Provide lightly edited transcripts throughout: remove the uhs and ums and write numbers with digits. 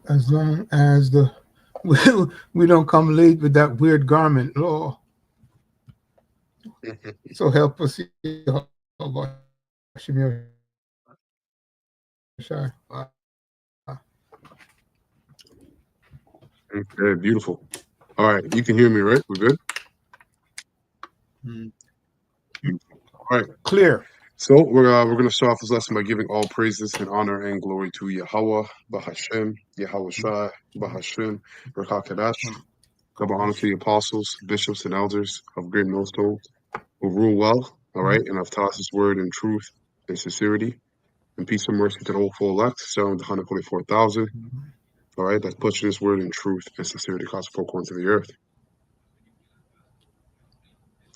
As long as the we, we don't come late with that weird garment, Lord. So help us, Okay, beautiful. All right, you can hear me, right? We're good? Beautiful. All right. clear. So we're gonna start off this lesson by giving all praises and honor and glory to Yahweh, Bahashem, Yahweh Shai, Bahashem, Rakakadash. Double honor to the apostles, bishops, and elders of great millstones who rule well, all right, and have taught us his word in truth and sincerity, and peace and mercy to the whole full elect, starting with the 144,000, all right, that's pushing his word in truth and sincerity across the four corners of the earth.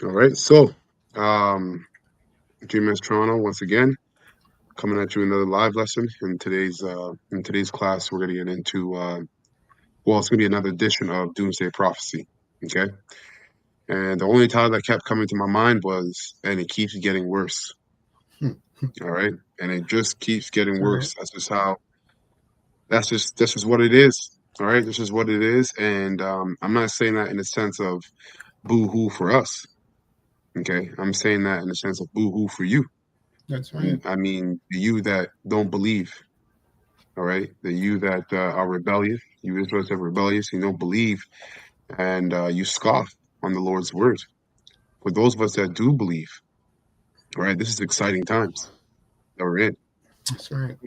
All right, so G-Man's Toronto once again coming at you another live lesson. In today's class, we're gonna get into well, it's gonna be another edition of Doomsday Prophecy. Okay, and the only title that kept coming to my mind was, and it keeps getting worse. All right, and it just keeps getting worse. That's just how. This is what it is. All right, this is what it is, and I'm not saying that in the sense of boo-hoo for us. Okay, I'm saying that in the sense of boo-hoo for you. That's right. I mean, you that don't believe. All right, the you that are rebellious, you Israelites are rebellious, you don't believe, and you scoff on the Lord's word. For those of us that do believe, all right, this is exciting times that we're in. That's right.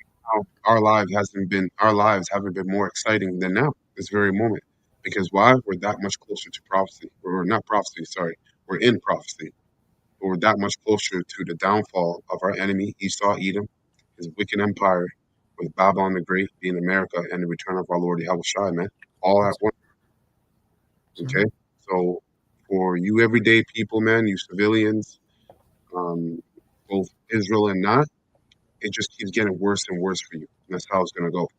Our lives haven't been more exciting than now, this very moment. Because why? We're that much closer to prophecy. Or not prophecy, sorry. We're in prophecy. But we're that much closer to the downfall of our enemy, Esau, Edom, his wicked empire, with Babylon the Great being America, and the return of our Lord Yahweh Shai, man. All at once. Okay? So for you everyday people, man, you civilians, both Israel and not, it just keeps getting worse and worse for you. And that's how it's gonna go.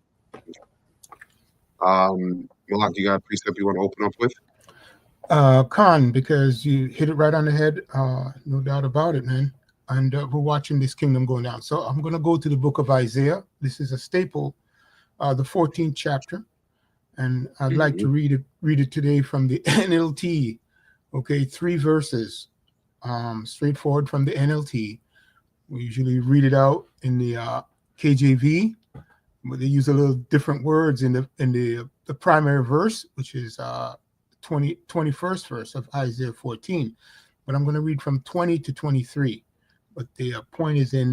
Malak, you got a precept you want to open up with? Khan, because you hit it right on the head, no doubt about it, man. And we're watching this kingdom going down. So I'm going to go to the book of Isaiah. This is a staple, the 14th chapter, and I'd like to read it today from the NLT. Okay, 3 verses, straightforward from the NLT. We usually read it out in the KJV, but they use a little different words in the primary verse, which is 21st verse of Isaiah 14. But I'm going to read from 20 to 23. But the point is in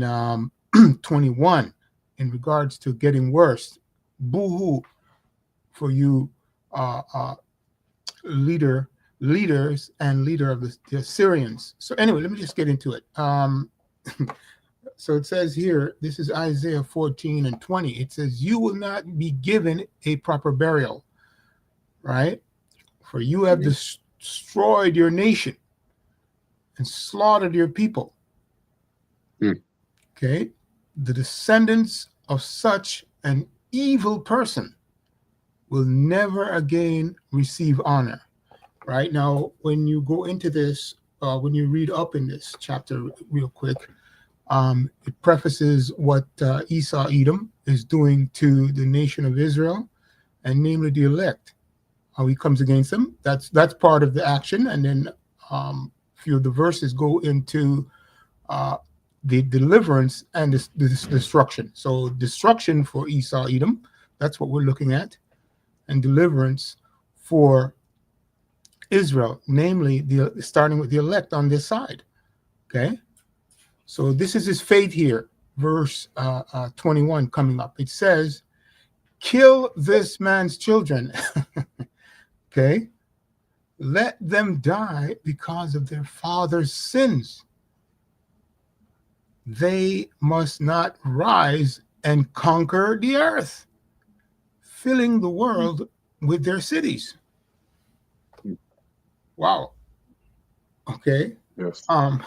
21 in regards to getting worse. Boo-hoo for you leaders and leader of the Assyrians. So anyway, let me just get into it. So it says here, this is Isaiah 14 and 20. It says, you will not be given a proper burial, right? For you have destroyed your nation and slaughtered your people. Okay? The descendants of such an evil person will never again receive honor. Right? Now, when you go into this, when you read up in this chapter real quick, it prefaces what Esau, Edom is doing to the nation of Israel, and namely the elect. How he comes against them. That's part of the action, and then a few of the verses go into the deliverance and the destruction. So destruction for Esau, Edom, that's what we're looking at, and deliverance for Israel, namely starting with the elect on this side. Okay, so this is his fate here. Verse 21 coming up. It says, "Kill this man's children." Okay, let them die because of their father's sins. They must not rise and conquer the earth, filling the world with their cities. Wow. Okay. Yes. Wow.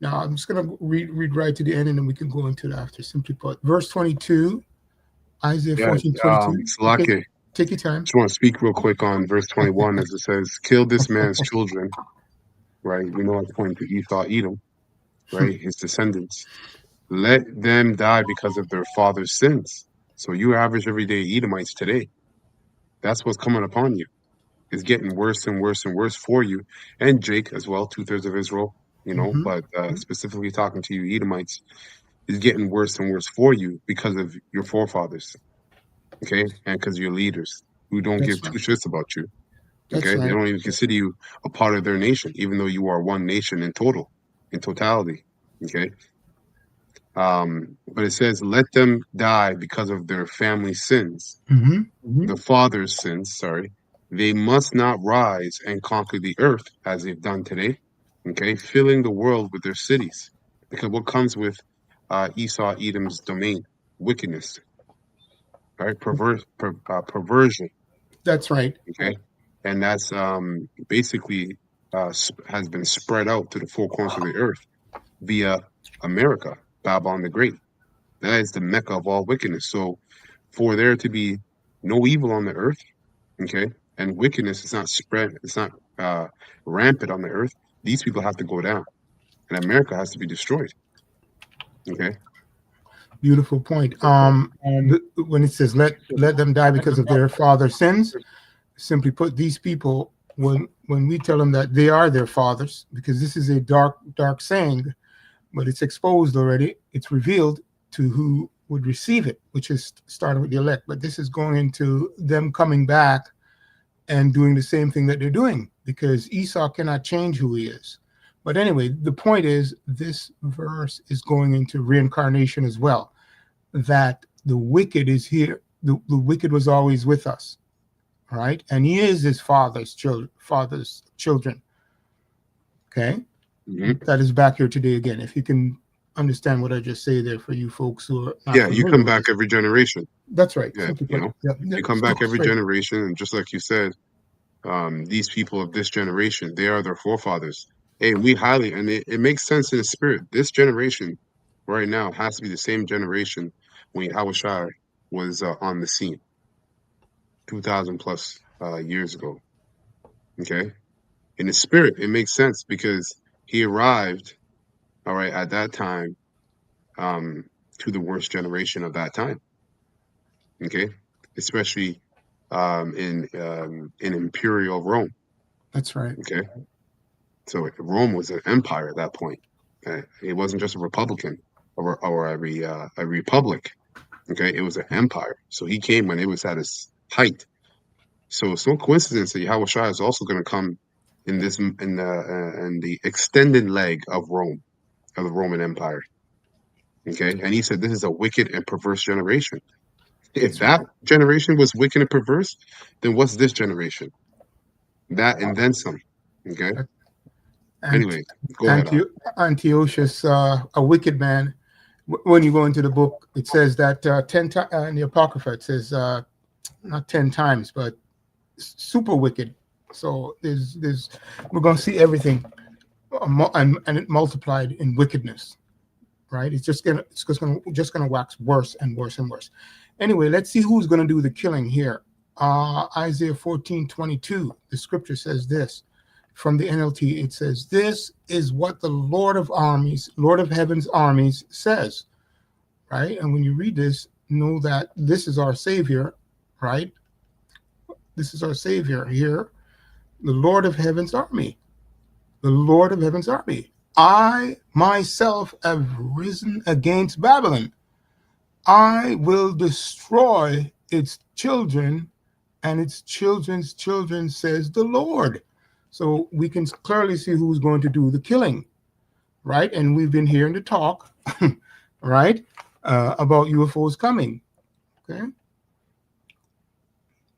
Now I'm just gonna read right to the end, and then we can go into it after. Simply put, verse 22, Isaiah 14:22. Salake, take your time. just want to speak real quick on verse 21 as it says, kill this man's children, right? We know it's pointing to Esau, Edom, right? His descendants. let them die because of their father's sins. So you average everyday Edomites today, that's what's coming upon you. It's getting worse and worse and worse for you, and Jake as well, 2/3 of Israel. Hmm. But specifically talking to you Edomites, is getting worse and worse for you because of your forefathers, okay, and because your leaders who don't give That's right. two shits about you. That's Okay, they right. don't even consider you a part of their nation, even though you are one nation in total, in totality. Okay. But it says, let them die because of their family sins, Hmm. the father's sins, sorry. They must not rise and conquer the earth as they've done today, okay, filling the world with their cities. Because what comes with Esau, Edom's domain? Wickedness, right? Perversion, That's right. okay? And that's basically has been spread out to the four corners of the earth via America, Babylon the Great. That is the mecca of all wickedness. So for there to be no evil on the earth, okay, and wickedness is not spread, it's not uh, rampant on the earth, these people have to go down, and America has to be destroyed. Okay. Beautiful point. When it says let them die because of their father's sins, simply put, these people, when we tell them that they are their fathers, because this is a dark saying, but it's exposed already, it's revealed to who would receive it, which is starting with the elect. But this is going into them coming back and doing the same thing that they're doing, because Esau cannot change who he is. But anyway, the point is, this verse is going into reincarnation as well, that the wicked is here. The wicked was always with us, right? And he is his father's children. Okay, Hmm. that is back here today again. If you can understand what I just say there, for you folks who are not Yeah, you familiar come with back this, every generation. that's right. Yeah, Simply put, yeah, yeah, you come back every straight. generation, and just like you said, these people of this generation, they are their forefathers. Hey, we highly, and it makes sense in the spirit. This generation right now has to be the same generation when Yahushua was on the scene 2,000 plus years ago. Okay. In the spirit, it makes sense because he arrived, all right, at that time, um, to the worst generation of that time. Okay. Especially in imperial Rome. That's right. Okay. So Rome was an empire at that point. It wasn't just a republican or a republic. Okay, it was an empire. So he came when it was at its height. So it's no coincidence that Yahweh Shai is also going to come in the extended leg of Rome, of the Roman Empire. Okay, and he said this is a wicked and perverse generation. If That's right. that generation was wicked and perverse, then what's this generation? That and then some. Okay. And Anyway, go ahead. Antiochus, a wicked man. When you go into the book, it says that 10 times in the Apocrypha. It says not 10 times, but super wicked. So there's we're going to see everything, and it multiplied in wickedness. Right? It's just gonna wax worse and worse and worse. Anyway, let's see who's going to do the killing here. Isaiah 14:22. The scripture says this from the NLT. It says, "This is what the Lord of armies, Lord of heaven's armies, says." Right? And when you read this, know that this is our Savior. Right? This is our Savior here, the Lord of heaven's army. The Lord of heaven's army. I myself have risen against Babylon. I will destroy its children and its children's children, says the Lord. So we can clearly see who's going to do the killing, right? And we've been hearing the talk, right, about UFOs coming. Okay,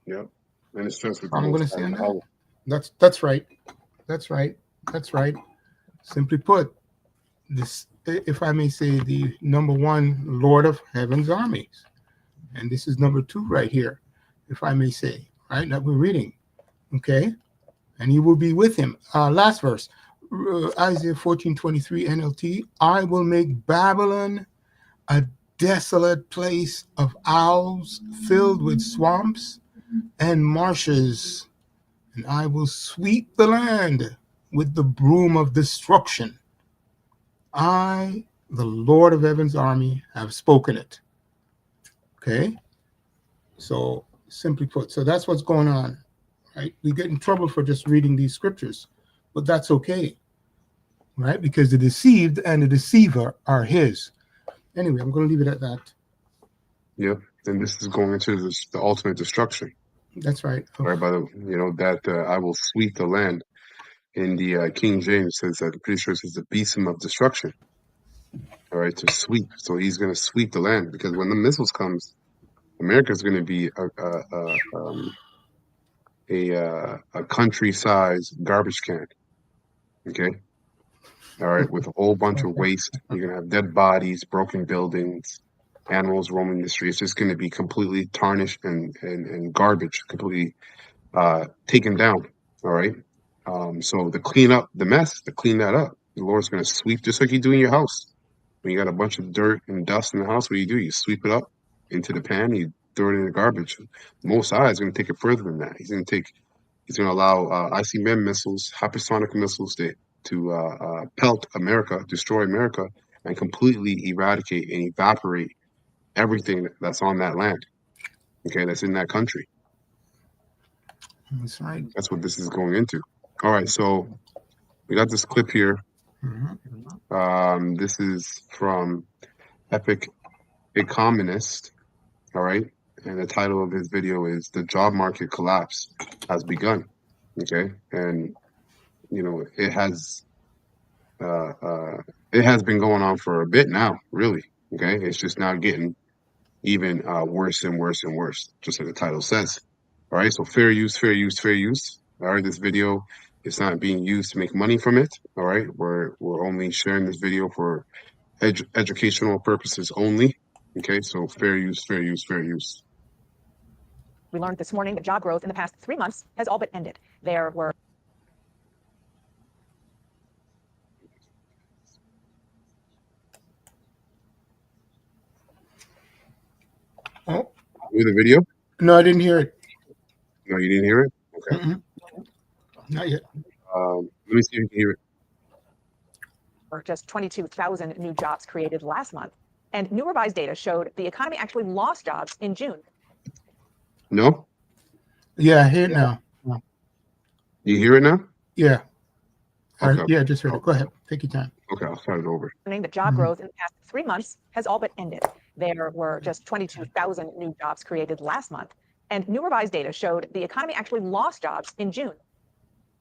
Yep. And it starts with the I'm going most to high say on that. Yahweh. That's right. That's right. That's right. Simply put, this, if I may say, the number one Lord of Heaven's armies, and this is number two right here, if I may say, right, that we're reading. Okay, and he will be with him. Last verse, Isaiah 14:23 NLT. I will make Babylon a desolate place of owls, filled with swamps and marshes, and I will sweep the land with the broom of destruction. I The Lord of Heaven's army have spoken it. Okay? So, simply put, so that's what's going on, right? We get in trouble for just reading these scriptures, but that's okay, right? Because the deceived and the deceiver are his. Anyway, I'm going to leave it at that. Yep. And this is going into the ultimate destruction, That's right. right? By the, that I will sweep the land. In the King James says that, I'm pretty sure it says the besom of destruction. All right, to sweep. So he's going to sweep the land, because when the missiles comes, America's going to be a country-sized garbage can. Okay. All right, with a whole bunch of waste. You're going to have dead bodies, broken buildings, animals roaming the streets. It's just going to be completely tarnished and garbage, completely taken down. All right. So to clean up the mess, to clean that up, the Lord's going to sweep, just like you do in your house. When you got a bunch of dirt and dust in the house, what do? You sweep it up into the pan, you throw it in the garbage. Most High is going to take it further than that. He's going to allow ICBM missiles, hypersonic missiles to pelt America, destroy America, and completely eradicate and evaporate everything that's on that land. Okay, that's in that country. That's right. That's what this is going into. All right, so we got this clip here. This is from Epic Economist. All right, and the title of his video is "The Job Market Collapse Has Begun." Okay, and it has been going on for a bit now, really. Okay, it's just now getting even worse and worse and worse, just like the title says. All right, so fair use, fair use, fair use. All right, this video is not being used to make money from it. All right, we're only sharing this video for educational purposes only. Okay, so fair use, fair use, fair use. We learned this morning that job growth in the past 3 months has all but ended. There were Oh, Hear the video? no, I didn't hear it. No, you didn't hear it? Okay. Not yet. Let me see if you can hear it. just 22,000 new jobs created last month. And new revised data showed the economy actually lost jobs in June. No? Yeah, I hear it now. You hear it now? Yeah. Okay. Yeah, I just heard it. Go ahead. Take your time. Okay, I'll start it over. Learning that job growth in the past 3 months has all but ended. There were just 22,000 new jobs created last month. And new revised data showed the economy actually lost jobs in June.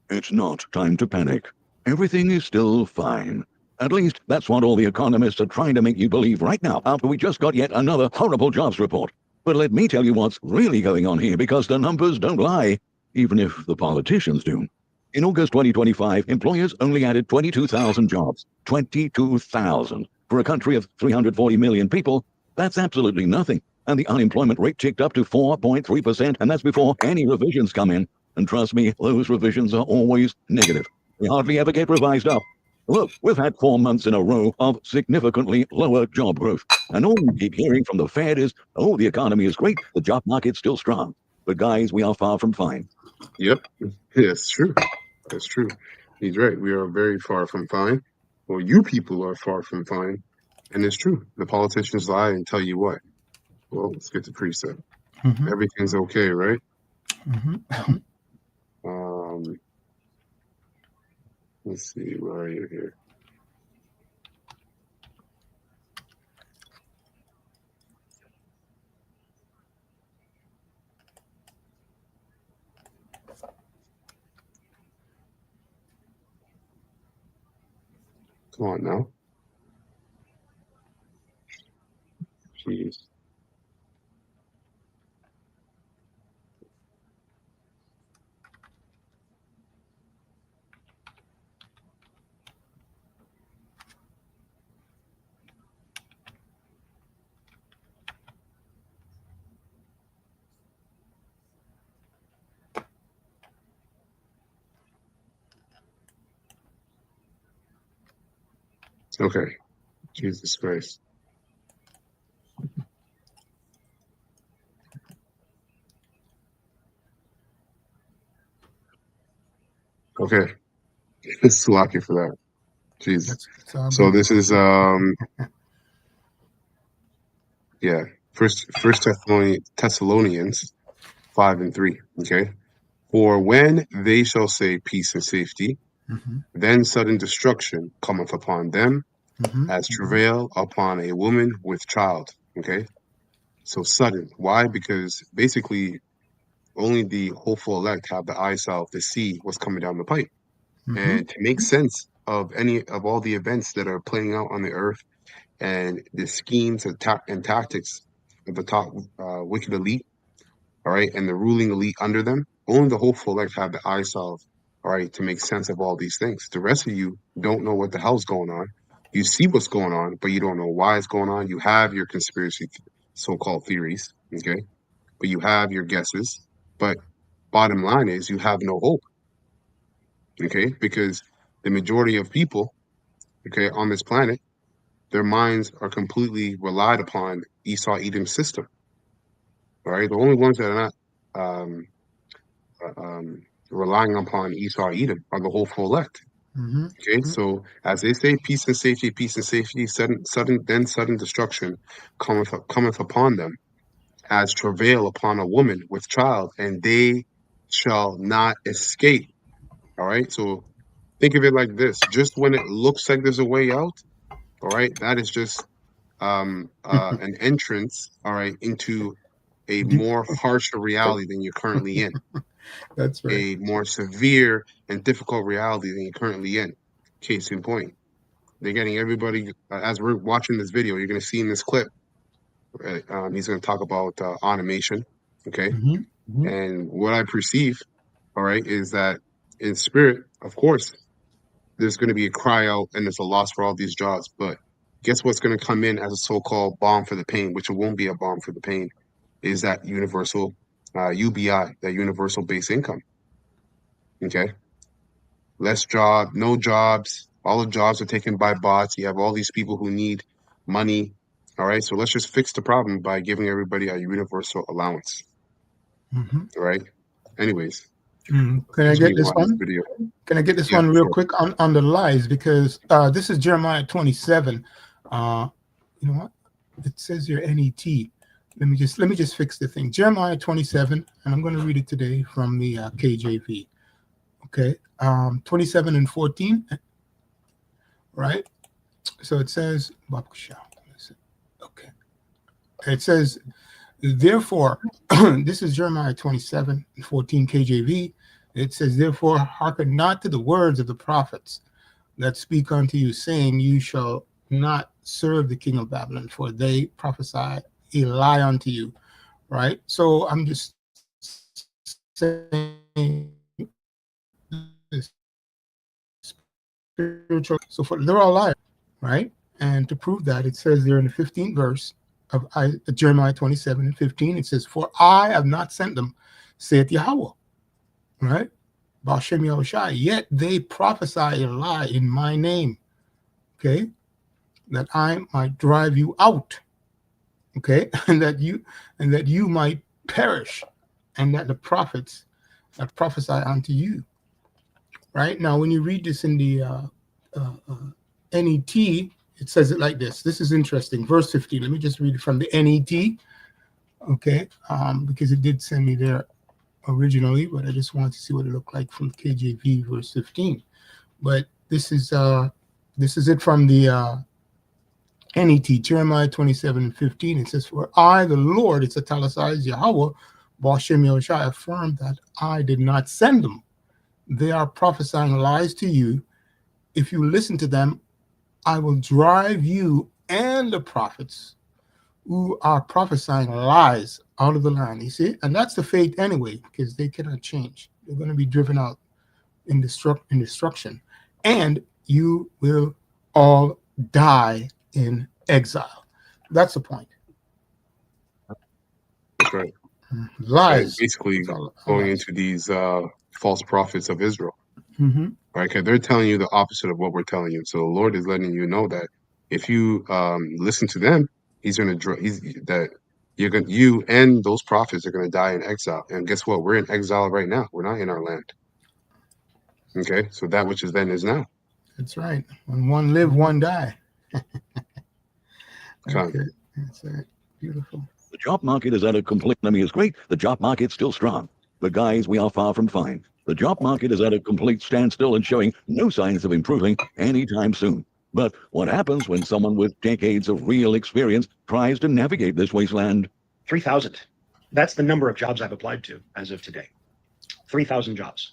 It's not time to panic. Everything is still fine. At least that's what all the economists are trying to make you believe right now, after we just got yet another horrible jobs report. But let me tell you what's really going on here, because the numbers don't lie, even if the politicians do. In August 2025, employers only added 22,000 jobs. 22,000. For a country of 340 million people, that's absolutely nothing. And the unemployment rate ticked up to 4.3%, and that's before any revisions come in. And trust me, those revisions are always negative. They hardly ever get revised up. Look, we've had 4 months in a row of significantly lower job growth. And all we keep hearing from the Fed is, oh, the economy is great, the job market's still strong. But guys, we are far from fine. Yep, it's true. That's true. He's right. We are very far from fine. Well, you people are far from fine. And it's true. The politicians lie and tell you what. Well, let's get to precept. Everything's okay, right? Let's see, where are you here? Come on now. Jeez. Okay. Jesus Christ. Okay. It's lucky for that. Jeez. That's all So good. this is yeah, First Thessalonians 5:3. Okay. For when they shall say peace and safety, Mm-hmm. then sudden destruction cometh upon them, Mm-hmm. as Mm-hmm. travail upon a woman with child. Okay. So sudden. Why? Because basically only the hopeful elect have the eyesight to see what's coming down the pipe. Mm-hmm. And to make sense of any of all the events that are playing out on the earth and the schemes and tactics of the top wicked elite, all right, and the ruling elite under them, only the hopeful elect have the eyesight, all right, to make sense of all these things. The rest of you don't know what the hell's going on. You see what's going on, but you don't know why it's going on. You have your conspiracy so-called theories, okay, but you have your guesses. But bottom line is you have no hope, okay, because the majority of people, okay, on this planet, their minds are completely relied upon Esau Edom's system. All right, the only ones that are not um, relying upon Esau Edom are the hopeful elect. Mm-hmm. Okay, so as they say, peace and safety, sudden destruction cometh upon them, as travail upon a woman with child, and they shall not escape. All right, so think of it like this: just when it looks like there's a way out, all right, that is just an entrance, all right, into a Deep. more harsher reality than you're currently in, That's right. a more severe and difficult reality than you're currently in. Case in point, they're getting everybody, as we're watching this video, you're going to see in this clip, he's going to talk about automation, okay? Mm-hmm. Mm-hmm. And what I perceive, all right, is that in spirit, of course, there's going to be a cry out and there's a loss for all these jobs. But guess what's going to come in as a so-called bomb for the pain, which it won't be a bomb for the pain, is that universal UBI, that universal base income. Okay, less job, no jobs. All the jobs are taken by bots. You have all these people who need money. All right, so let's just fix the problem by giving everybody a universal allowance. Mm-hmm. All right. Anyways, Can I get continue this on this one? video. Can I get this Yeah, one real sure. quick on the lies? Because this is Jeremiah 27. You know what? It says here NET. Let me just fix the thing. Jeremiah 27, and I'm going to read it today from the KJV. Okay, 27 and 14. Right. So it says, okay. It says, therefore, this is Jeremiah 27 and 14 KJV. It says, therefore, hearken not to the words of the prophets that speak unto you, saying, you shall not serve the king of Babylon, for they prophesy a lie unto you. Right? So I'm just saying spiritual. So for they're all liars, right? And to prove that, it says there in the 15th verse of Jeremiah 27 and 15, it says, for I have not sent them, saith Yahweh. Right? Bashem Yahushai, yet they prophesy a lie in my name. Okay, that I might drive you out, okay, and that you might perish, and that the prophets that prophesy unto you. Right now, when you read this in the NET, it says it like this. This is interesting. Verse 15. Let me just read it from the NET, okay, because it did send me there originally, but I just wanted to see what it looked like from KJV, verse 15. But this is it from the NET, Jeremiah 27 and 15. It says, for I, the Lord, it's italicized, Yahweh, Bashem Yahushai, affirmed that I did not send them. They are prophesying lies to you. If you listen to them, I will drive you and the prophets who are prophesying lies out of the land. You see? And that's the fate anyway, because they cannot change. They're going to be driven out in destruction. And you will all die in exile. That's the point. That's right. And Lies. basically It's all going lies. into these false prophets of Israel, Mm-hmm. right? Because they're telling you the opposite of what we're telling you. So the Lord is letting you know that if you listen to them, He's going to you and those prophets are going to die in exile. And guess what? We're in exile right now. We're not in our land. Okay, so that which is then is now. That's right. When one live, one die. Con. Okay, that's it. Beautiful. The job market is at a complete enemy is great. The job market's still strong. But guys, we are far from fine. The job market is at a complete standstill and showing no signs of improving anytime soon. But what happens when someone with decades of real experience tries to navigate this wasteland? 3,000. That's the number of jobs I've applied to as of today. 3,000 jobs.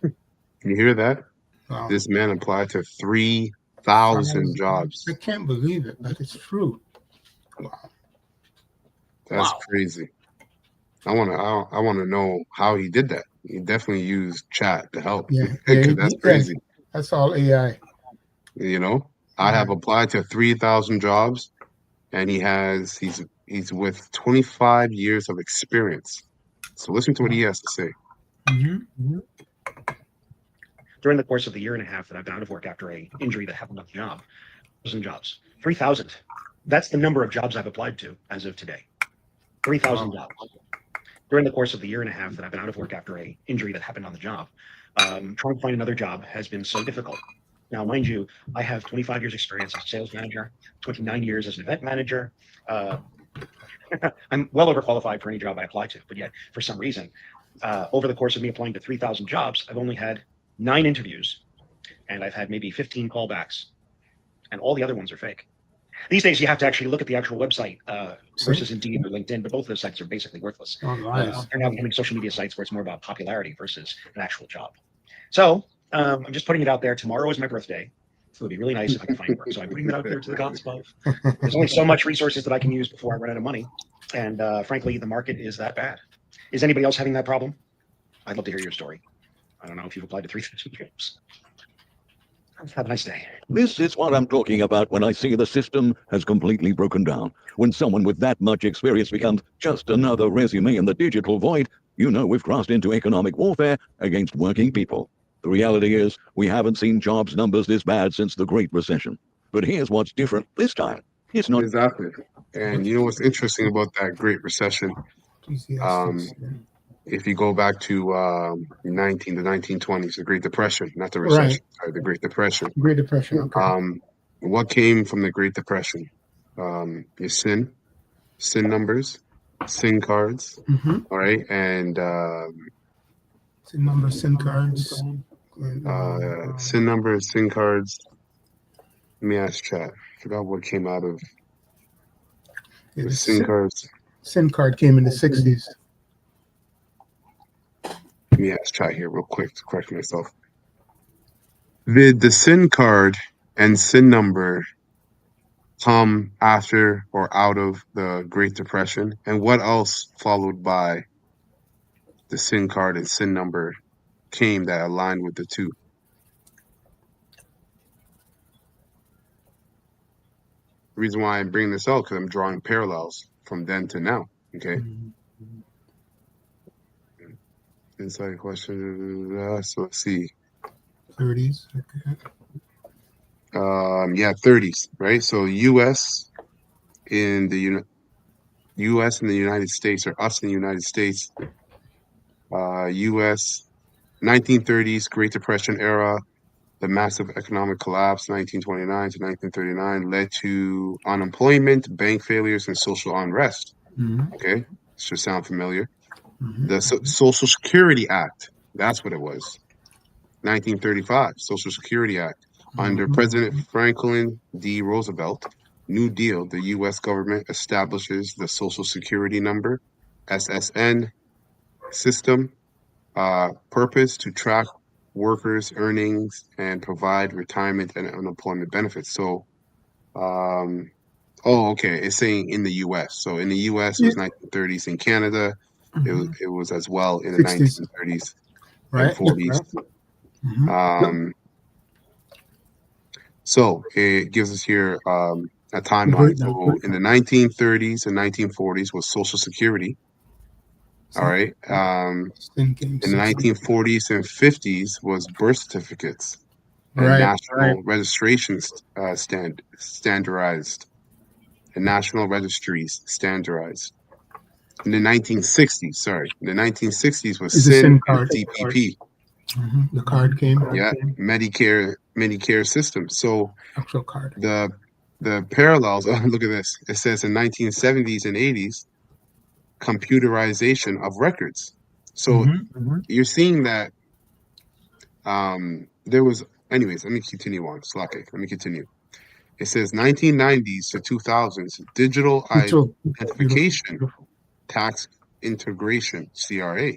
You hear that? Wow. This man applied to 3,000 jobs. I can't believe it, but it's true. Wow. That's Wow. crazy. I wanna know how he did that. He definitely used chat to help. Yeah, Because that's crazy. That's all AI. You know, I have applied to 3,000 jobs, and he's with 25 years of experience. So listen to what he has to say. Mm-hmm. During the course of the year and a half that I've been out of work after a injury that happened on the job, 1,000 jobs. 3,000. That's the number of jobs I've applied to as of today. 3,000 jobs. During the course of the year and a half that I've been out of work after a injury that happened on the job, trying to find another job has been so difficult. Now, mind you, I have 25 years experience as a sales manager, 29 years as an event manager. I'm well overqualified for any job I apply to, but yet for some reason, over the course of me applying to 3,000 jobs, I've only had 9 interviews, and I've had maybe 15 callbacks, and all the other ones are fake. These days, you have to actually look at the actual website versus Indeed or LinkedIn, but both of those sites are basically worthless. Oh, nice. They're now becoming social media sites where it's more about popularity versus an actual job. So I'm just putting it out there. Tomorrow is my birthday. So it would be really nice if I could find work. So I'm putting it out there to the gods above. There's only so much resources that I can use before I run out of money. And frankly, the market is that bad. Is anybody else having that problem? I'd love to hear your story. I don't know if you've applied to 3,000 jobs. Have a nice day. This is what I'm talking about when I see the system has completely broken down. When someone with that much experience becomes just another resume in the digital void, you know we've crossed into economic warfare against working people. The reality is, we haven't seen jobs numbers this bad since the Great Recession. But here's what's different this time. It's not Exactly. And you know what's interesting about that Great Recession? If you go back to the 1920s, the Great Depression, not the recession, sorry, the Great Depression. Great Depression. Okay. What came from the Great Depression? Your SIN numbers, SIN cards, all right, and SIN numbers, SIN cards. SIN numbers, SIN cards. Let me ask chat. I forgot what came out of the SIN cards. SIN card came in the 60s. Let me ask chat here real quick to correct myself. Did the SIN card and SIN number come after or out of the Great Depression? And what else followed by the SIN card and SIN number came that aligned with the two? The reason why I'm bringing this out because I'm drawing parallels from then to now. Okay. Inside question. So let's see. 30s. Okay. Yeah, 30s, right? So U.S. in the United States, or us in the United States, U.S. 1930s, Great Depression era, the massive economic collapse, 1929 to 1939, led to unemployment, bank failures, and social unrest. Okay, this should sound familiar. The Social Security Act, that's what it was. 1935, Social Security Act. Under President Franklin D. Roosevelt, New Deal, the U.S. government establishes the Social Security number, SSN, system, purpose to track workers' earnings and provide retirement and unemployment benefits. So, okay, it's saying in the U.S. So in the U.S. it was 1930s. In Canada, it was as well in the 1930s and 40s. So it gives us here a timeline. So in the 1930s and 1940s was Social Security. All right. In the 1940s and 50s was birth certificates and national registrations standardized. And national registries standardized. In the 1960s, was SIN and CPP. The card came. Yeah, Medicare system. So Actual card. the parallels. Look at this. It says in 1970s and 80s, computerization of records. So you're seeing that there was. Anyways, let me continue on. Slake. Let me continue. It says 1990s to 2000s digital Beautiful. identification Beautiful. tax integration CRA.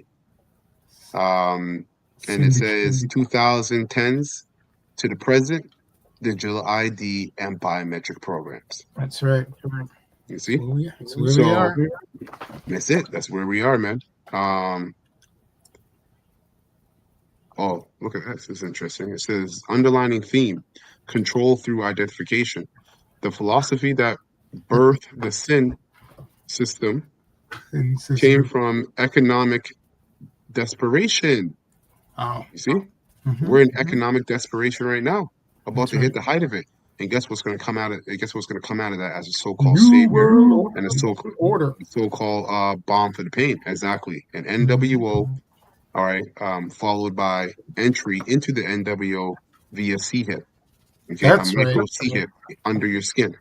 And it says 2010s to the present digital ID and biometric programs. That's right. You see? That's where we are. That's it. That's where we are, man. Oh, look at that. This is interesting. It says underlining theme, control through identification. The philosophy that birthed the SIN system came from economic desperation. Oh. You see? We're in economic desperation right now, about to hit the height of it. And guess what's going to come out of it? Guess what's going to come out of that as a so-called New savior world and a order. so-called bomb for the pain. Exactly. An NWO, all right, followed by entry into the NWO via C-hip. Okay, That's a micro right. C-hip under your skin.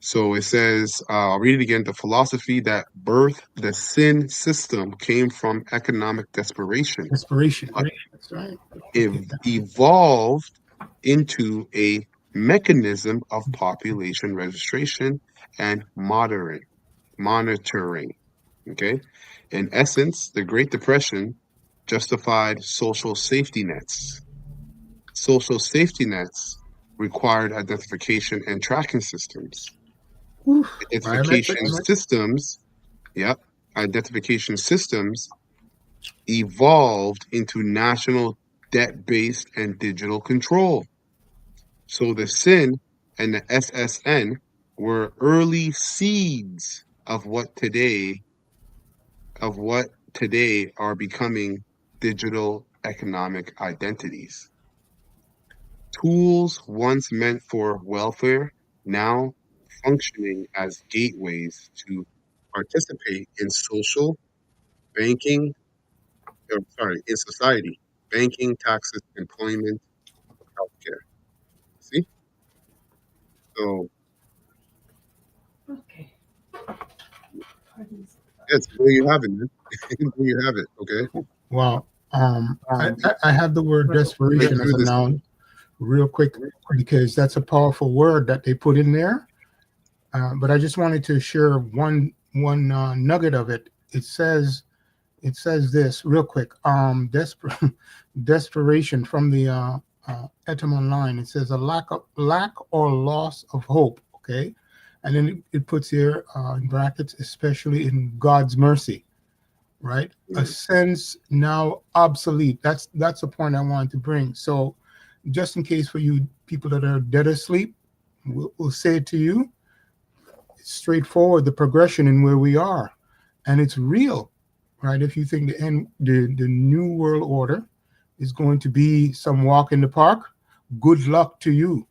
So it says, I'll read it again. The philosophy that birthed the SIN system came from economic desperation. Desperation. That's right. It evolved into a mechanism of population registration and monitoring. Okay. In essence, the Great Depression justified social safety nets. Social safety nets required identification and tracking systems. Identification systems evolved into national debt-based and digital control. So the SIN and the SSN were early seeds of what today are becoming digital economic identities. Tools once meant for welfare now functioning as gateways to participate in social, banking, in society, banking, taxes, employment, healthcare. See? So, Okay. yes, there you have it, man. There you have it, okay? Wow. I have the word desperation as a noun real quick because that's a powerful word that they put in there. But I just wanted to share one nugget of it. It says this real quick. Desperation from the Etam Online. It says a lack or loss of hope. Okay, and then it puts here in brackets, especially in God's mercy. Right, a sense now obsolete. That's the point I wanted to bring. So, just in case for you people that are dead asleep, we'll say it to you. It's straightforward, the progression in where we are, and it's real, right? If you think the new world order is going to be some walk in the park, good luck to you,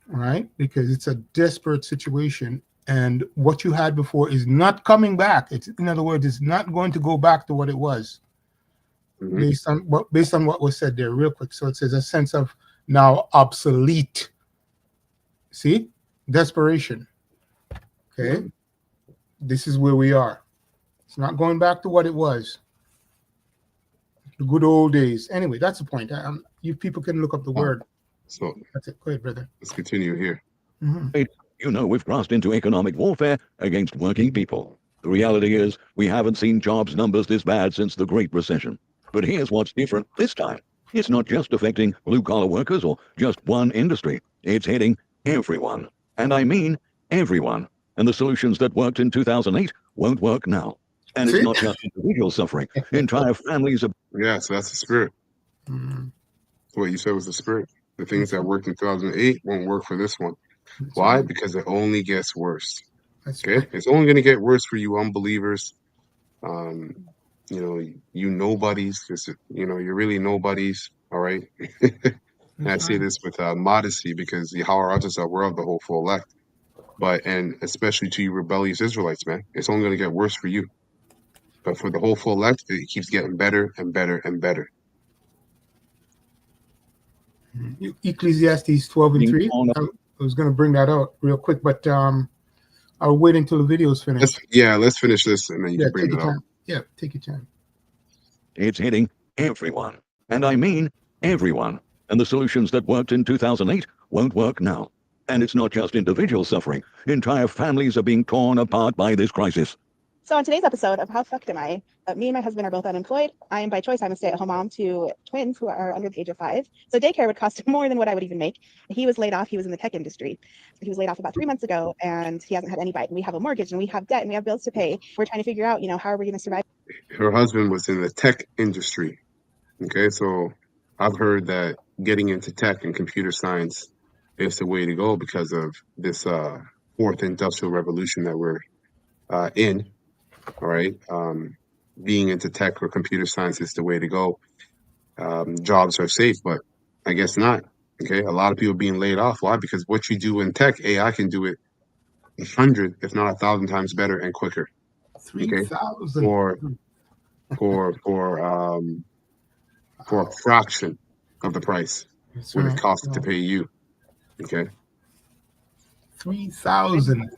right? Because it's a desperate situation, and what you had before is not coming back. In other words, it's not going to go back to what it was, based on what was said there, real quick. So it says a sense of now obsolete. See, desperation. Okay, this is where we are. It's not going back to what it was. The good old days. Anyway, that's the point. You people can look up the word. So that's it. Go ahead, brother. Let's continue here. You know, we've crossed into economic warfare against working people. The reality is we haven't seen jobs numbers this bad since the Great Recession. But here's what's different this time. It's not just affecting blue-collar workers or just one industry. It's hitting everyone. And I mean everyone. And the solutions that worked in 2008 won't work now. And it's not just individuals suffering. Entire families are... Yeah, so that's the spirit. So what you said was the spirit. The things that worked in 2008 won't work for this one. Why? Because it only gets worse. Okay? It's only going to get worse for you unbelievers. You nobodies. You're really nobodies. All right? And I say this with modesty because the Hawarajas are of the hopeful elect. And especially to you rebellious Israelites, man. It's only going to get worse for you. But for the whole full length, it keeps getting better and better and better. Ecclesiastes 12 and Being 3. torn I was going to bring that out real quick, but I'll wait until the video's finished. Let's finish this and then you Yeah, can bring take it your up. time. Yeah, take your time. It's hitting everyone. And I mean everyone. And the solutions that worked in 2008 won't work now. And it's not just individuals suffering. Entire families are being torn apart by this crisis. So on today's episode of How Fucked Am I, me and my husband are both unemployed. I am by choice, I'm a stay-at-home mom to twins who are under the age of 5. So daycare would cost more than what I would even make. He was laid off. He was in the tech industry. He was laid off about 3 months ago, and he hasn't had any bite. And we have a mortgage, and we have debt, and we have bills to pay. We're trying to figure out, how are we going to survive? Her husband was in the tech industry. Okay, so I've heard that getting into tech and computer science is the way to go because of this fourth industrial revolution that we're in. All right, being into tech or computer science is the way to go. Jobs are safe, but I guess not. Okay, a lot of people being laid off. Why? Because what you do in tech, AI can do it 100, if not 1,000 times better and quicker. 3,000. For a fraction of the price That's what it right. costs to pay you. Okay. 3,000.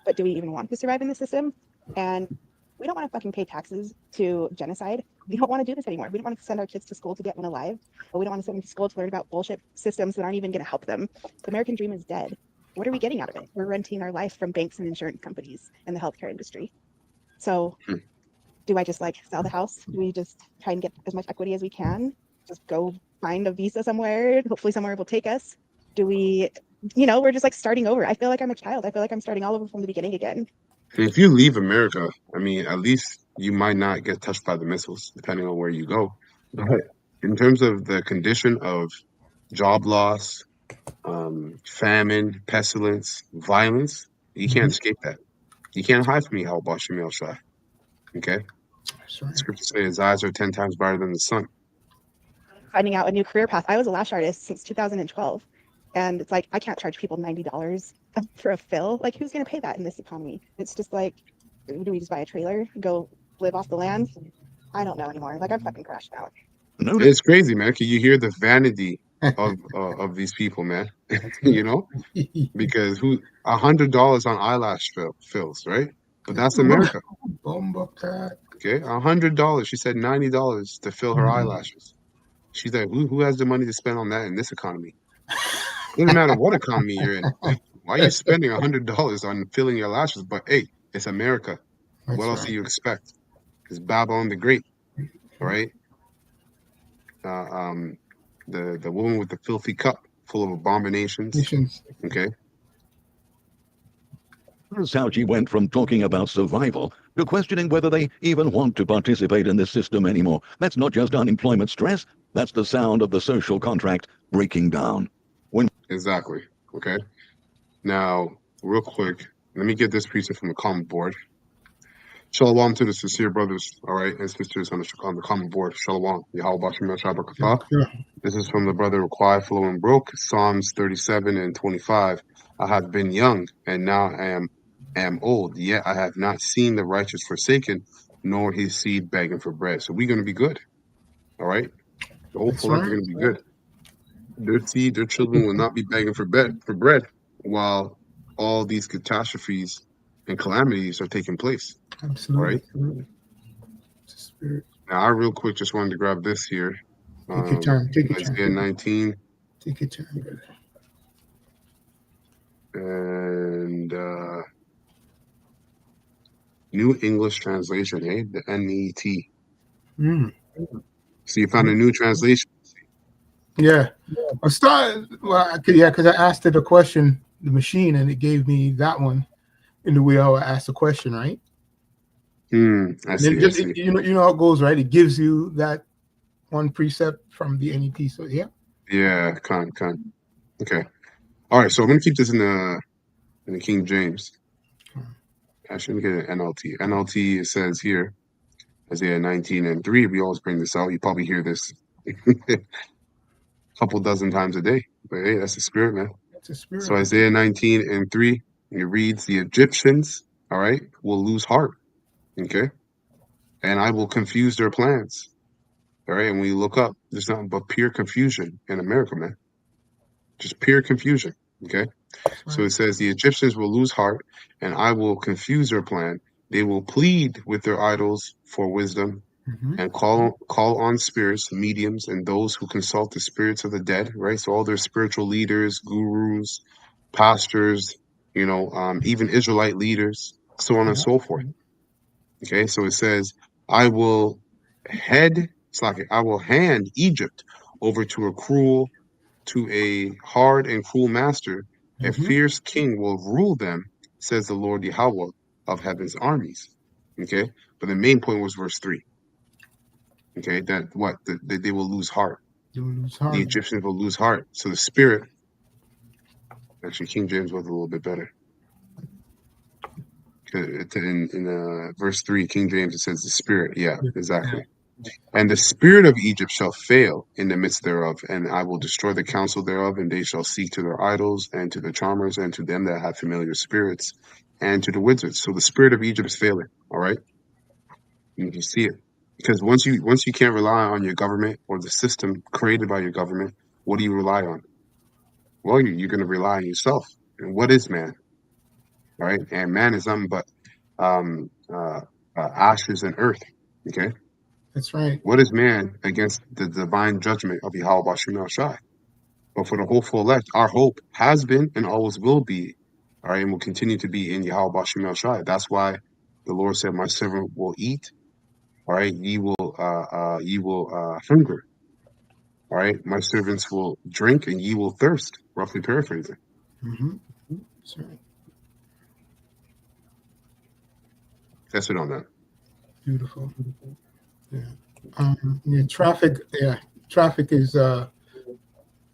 But do we even want to survive in this system? And we don't want to fucking pay taxes to genocide. We don't want to do this anymore. We don't want to send our kids to school to get one alive. But we don't want to send them to school to learn about bullshit systems that aren't even going to help them. The American dream is dead. What are we getting out of it? We're renting our life from banks and insurance companies and the healthcare industry. So do I just sell the house? Do we just try and get as much equity as we can? Just go find a visa somewhere. Hopefully somewhere will take us. Do we, we're just starting over. I feel like I'm a child. I feel like I'm starting all over from the beginning again. If you leave America, I mean, at least you might not get touched by the missiles, depending on where you go. But in terms of the condition of job loss, famine, pestilence, violence, you can't escape that. You can't hide from Yahweh Bashim El Shai. Okay? That's right. Scripture says his eyes are 10 times brighter than the sun. Finding out a new career path. I was a lash artist since 2012. And it's I can't charge people $90 for a fill. Who's going to pay that in this economy? It's just do we just buy a trailer, go live off the land? I don't know anymore. I'm fucking crashed out. It's crazy, man. Can you hear the vanity of these people, man? Because $100 on eyelash fills, right? But that's America. Okay, $100. She said $90 to fill her eyelashes. She's like, who has the money to spend on that in this economy? Doesn't matter what economy you're in. Why are you spending $100 on filling your lashes? But hey, it's America. That's what else right. do you expect? It's Babylon the Great, all right? The woman with the filthy cup full of abominations. Okay. Here's how she went from talking about survival to questioning whether they even want to participate in this system anymore. That's not just unemployment stress. That's the sound of the social contract breaking down. Exactly. Okay. Now, real quick, let me get this preset from the comment board. Shalom to the sincere brothers, all right, and sisters on the comment board. Shalom. Yahweh Bashim Yahshua Barakatah. This is from the brother Required Flowing Broke, Psalms 37 and 25. I have been young, and now I am old, yet I have not seen the righteous forsaken, nor his seed begging for bread. So we're going to be good, all right? The whole full life are going to be good. Their seed, their children will not be begging for bread while all these catastrophes and calamities are taking place. Absolutely. Right? Now, I real quick just wanted to grab this here. Take your time. Isaiah 19. Take your time, brother. And New English Translation, eh? The NET. So you found a new translation? Yeah. Because I asked it a question, the machine, and it gave me that one in the way I asked the question, right? I see. You know how it goes, right? It gives you that one precept from the NET. So yeah. Yeah, con. Okay. All right. So I'm gonna keep this in the King James. Actually, let me get an NLT. NLT, it says here, Isaiah 19 and 3. We always bring this out. You probably hear this a couple dozen times a day. But hey, that's the spirit, man. That's the spirit. So Isaiah 19 and 3, it reads, the Egyptians, all right, will lose heart. Okay. and I will confuse their plans. All right, and when you look up, there's nothing but pure confusion in America, man. Just pure confusion. Okay. That's So it right. says the Egyptians will lose heart, and I will confuse their plan. They will plead with their idols for wisdom, Mm-hmm. and call on spirits, mediums, and those who consult the spirits of the dead. Right. So all their spiritual leaders, gurus, pastors, even Israelite leaders, so on and Yeah. so forth. Okay. So it says, I will I will hand Egypt over to a hard and cruel master. A Mm-hmm. fierce king will rule them, says the Lord Yahweh of heaven's armies. Okay. But the main point was verse 3. Okay. That they will lose heart. You will lose The heart. Egyptians will lose heart. So the spirit, actually, King James was a little bit better. In verse 3, King James, it says the spirit. Yeah, exactly. And the spirit of Egypt shall fail in the midst thereof, and I will destroy the counsel thereof, and they shall seek to their idols, and to the charmers, and to them that have familiar spirits, and to the wizards. So the spirit of Egypt is failing. All right, you can see it, because once you can't rely on your government or the system created by your government, what do you rely on? Well, you're going to rely on yourself. And what is man? All right, and man is nothing but um, uh, ashes and earth. Okay. That's right. What is man against the divine judgment of Yahweh Bashim Shai? But for the hopeful elect, our hope has been and always will be, all right, and will continue to be in Yahweh Bashim Shai. That's why the Lord said, "My servant will eat, all right, ye will hunger, all right, my servants will drink, and ye will thirst." Roughly paraphrasing. Mm-hmm. That's right. That's it on that. Beautiful. Yeah. Yeah. Traffic. Yeah. Traffic is.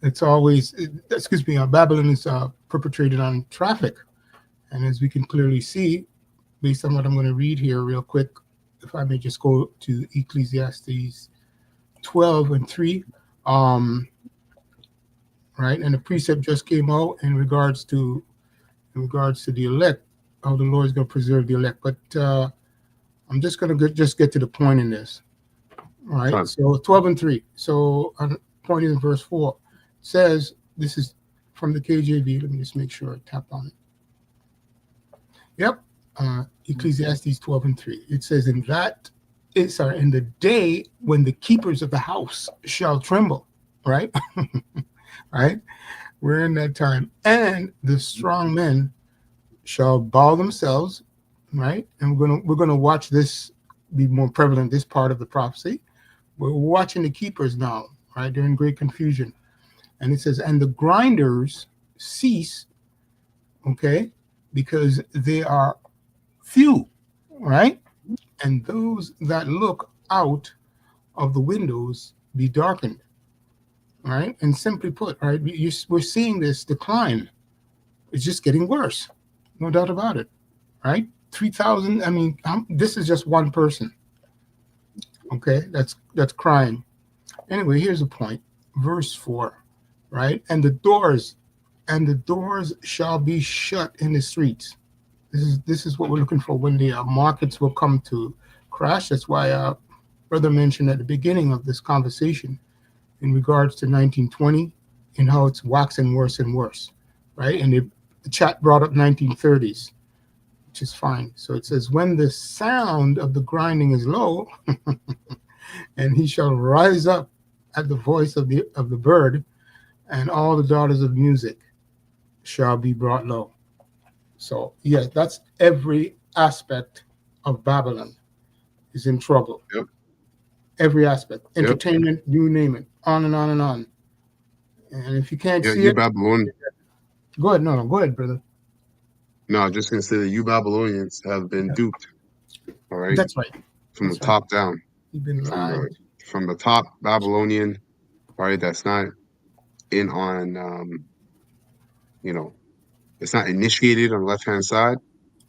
It's always. Excuse me. Babylon is perpetrated on traffic, and as we can clearly see, based on what I'm going to read here, real quick, if I may just go to Ecclesiastes 12:3. Right, and the precept just came out in regards to the elect, how the Lord is going to preserve the elect. But I'm just going to just get to the point in this. All right. Fine. So 12:3. So point in verse 4 says, this is from the KJV. Let me just make sure I tap on it. Yep. Ecclesiastes 12:3. It says, in the day when the keepers of the house shall tremble. Right. Right. We're in that time. And the strong men shall bow themselves. Right. And we're gonna watch this be more prevalent, this part of the prophecy. We're watching the keepers now, right? They're in great confusion. And it says, and the grinders cease, okay, because they are few, right? And those that look out of the windows be darkened, right? And simply put, right, we're seeing this decline. It's just getting worse, no doubt about it, right? 3,000, I mean, this is just one person, okay, that's crying. Anyway, here's a point. Verse 4, right? And the doors shall be shut in the streets. This is what we're looking for when the markets will come to crash. That's why brother mentioned at the beginning of this conversation in regards to 1920 and how it's waxing worse and worse, right? And the chat brought up 1930s, which is fine. So it says, when the sound of the grinding is low, and he shall rise up at the voice of the bird, and all the daughters of music shall be brought low. So yes, that's every aspect of Babylon is in trouble. Yep. Every aspect, Yep. entertainment, you name it, on and on and on. And if you can't see You it, Babylon. go ahead. No, go ahead, brother. No, I'm just gonna say that you Babylonians have been duped. All right, That's right. from That's the right. top down. You've been From lied. the top Babylonian, all right, that's not in on it's not initiated on the left hand side,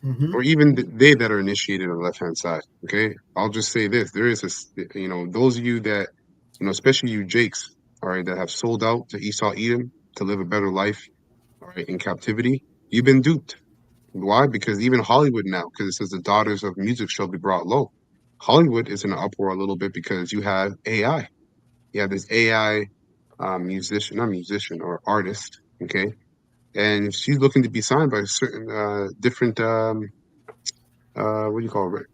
Mm-hmm. or even they that are initiated on the left hand side. Okay, I'll just say this: there is those of you that especially you Jakes, all right, that have sold out to Esau Edom to live a better life, all right, in captivity. You've been duped. Why? Because even Hollywood now, because it says the daughters of music shall be brought low. Hollywood is in an uproar a little bit because you have AI. You have this AI musician, not musician, or artist, okay? And she's looking to be signed by certain different what do you call it?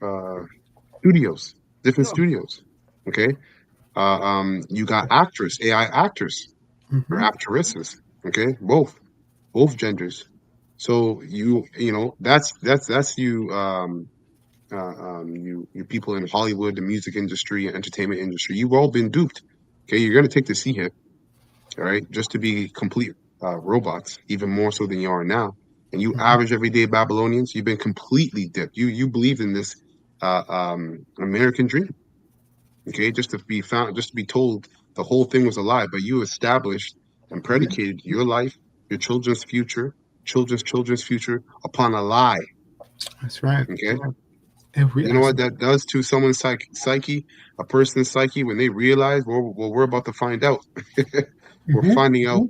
Studios, different Yeah. studios. Okay. You got actors, AI actors or Hmm. actresses. Okay, both genders. So you know that's you people in Hollywood, the music industry, and entertainment industry. You've all been duped. Okay, you're gonna take the C hit, all right, just to be complete robots, even more so than you are now. And you average everyday Babylonians, you've been completely dipped. You believe in this American dream, okay, just to be found, just to be told the whole thing was a lie, but you established and predicated your life, your children's future upon a lie. That's right. Okay, Every you know what aspect. that does to someone's psyche, a person's psyche, when they realize, well, we're about to find out. We're Hmm. finding out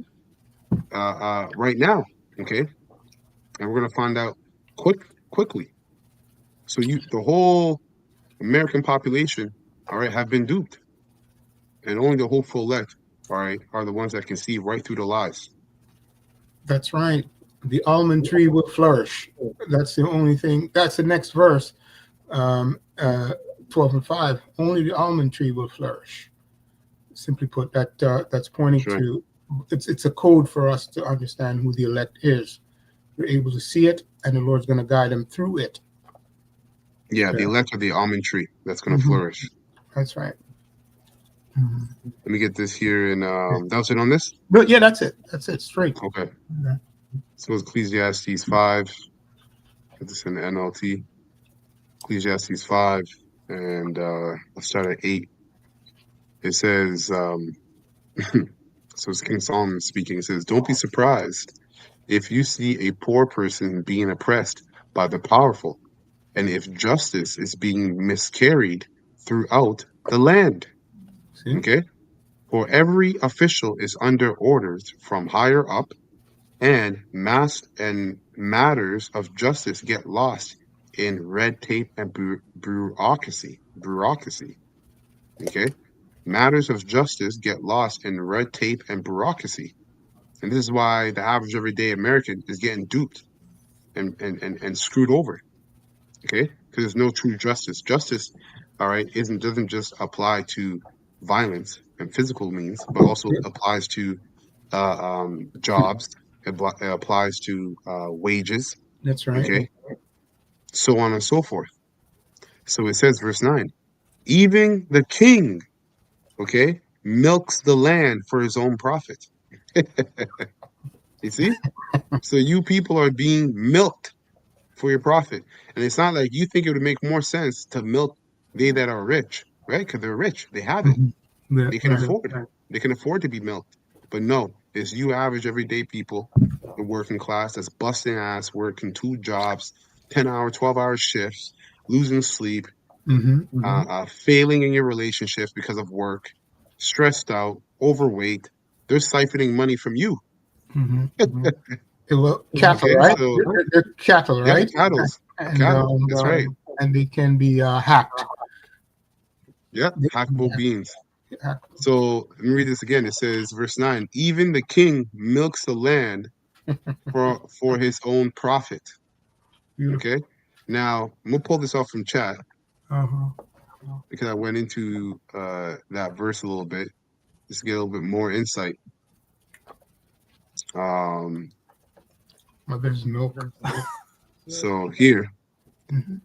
right now, okay, and we're gonna find out quickly. So the whole American population, all right, have been duped, and only the hopeful elect, all right, are the ones that can see right through the lies. That's right. The almond tree will flourish. That's the only thing. That's the next verse, um, uh, 12 and 5. Only the almond tree will flourish. Simply put, that's pointing Sure. to it's a code for us to understand who the elect is. We're able to see it, and the Lord's going to guide them through it. Yeah, the Okay. elect of the almond tree that's gonna Hmm. flourish. That's right. Mhm. Let me get this here, and that was it on this. But yeah, that's it. That's it. Straight. Okay, Yeah. so it's Ecclesiastes 5. Get this in the NLT. Ecclesiastes 5, and I'll start at 8. It says, so it's King Solomon speaking. It says, "Don't be surprised if you see a poor person being oppressed by the powerful, and if justice is being miscarried throughout the land." See? Okay? For every official is under orders from higher up, and matters of justice get lost in red tape and bureaucracy. Bureaucracy. Okay? Matters of justice get lost in red tape and bureaucracy. And this is why the average everyday American is getting duped and screwed over. Okay? Because there's no true justice. Justice, all right, doesn't just apply to violence and physical means, but also Yeah. applies to jobs. It applies to wages. That's right. Okay? So on and so forth. So it says, verse 9, even the king, okay, milks the land for his own profit. You see? So you people are being milked for your profit. And it's not like you think it would make more sense to milk they that are rich, right? Because they're rich. They have it. Mhm. Yeah, They can right. afford it. They can afford to be milked. But no, it's you average everyday people, the working class that's busting ass, working 2 jobs, 10-hour, 12-hour shifts, losing sleep, Hmm. failing in your relationships because of work, stressed out, overweight. They're siphoning money from you. Hmm. Well, cattle, Okay, right? so They're cattle, yeah, right? And cattle. That's right. and they can be hacked. Yeah, They can be hackable beans. hacked. So let me read this again. It says, verse 9, even the king milks the land for his own profit. Beautiful. Okay. Now I'm gonna pull this off from chat Uh-huh. because I went into that verse a little bit just to get a little bit more insight. Um, Mother's milk. so here Mhm.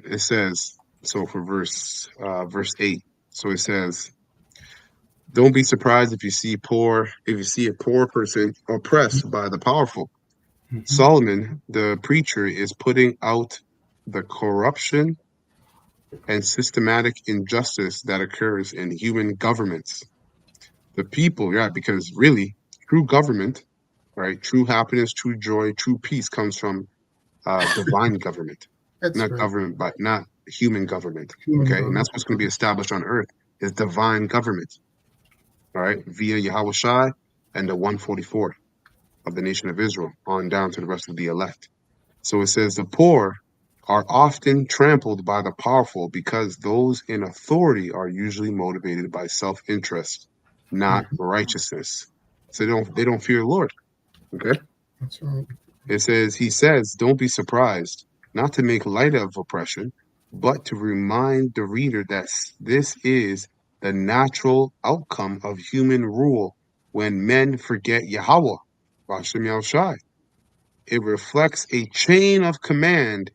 it says, so for verse 8, so it says, don't be surprised if you see a poor person oppressed by the powerful. Mhm. Solomon, the preacher, is putting out the corruption and systematic injustice that occurs in human governments. The people, yeah, because really, true government, right, true happiness, true joy, true peace comes from divine government, That's not right. government, but not human government. Human Okay, and that's government. what's going to be established on earth is divine government, all right, via Yahweh Shai and the 144 of the nation of Israel on down to the rest of the elect. So it says the poor are often trampled by the powerful because those in authority are usually motivated by self-interest, not righteousness. So they don't fear the Lord. Okay. That's right. It says, he says, don't be surprised, not to make light of oppression, but to remind the reader that this is the natural outcome of human rule when men forget Yahweh, Bashem Yahushai. It reflects a chain of command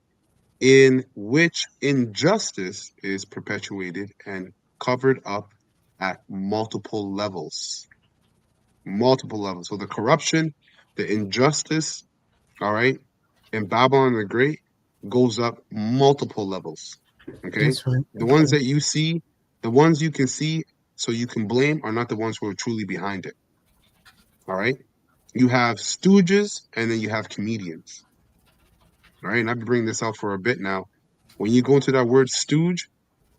in which injustice is perpetuated and covered up at multiple levels. Multiple levels. So the corruption, the injustice, all right, in Babylon the Great goes up multiple levels. Okay. That's right. The ones that you see, the ones you can see so you can blame are not the ones who are truly behind it. All right. You have stooges and then you have comedians. All right. And I've been bringing this out for a bit now. When you go into that word stooge,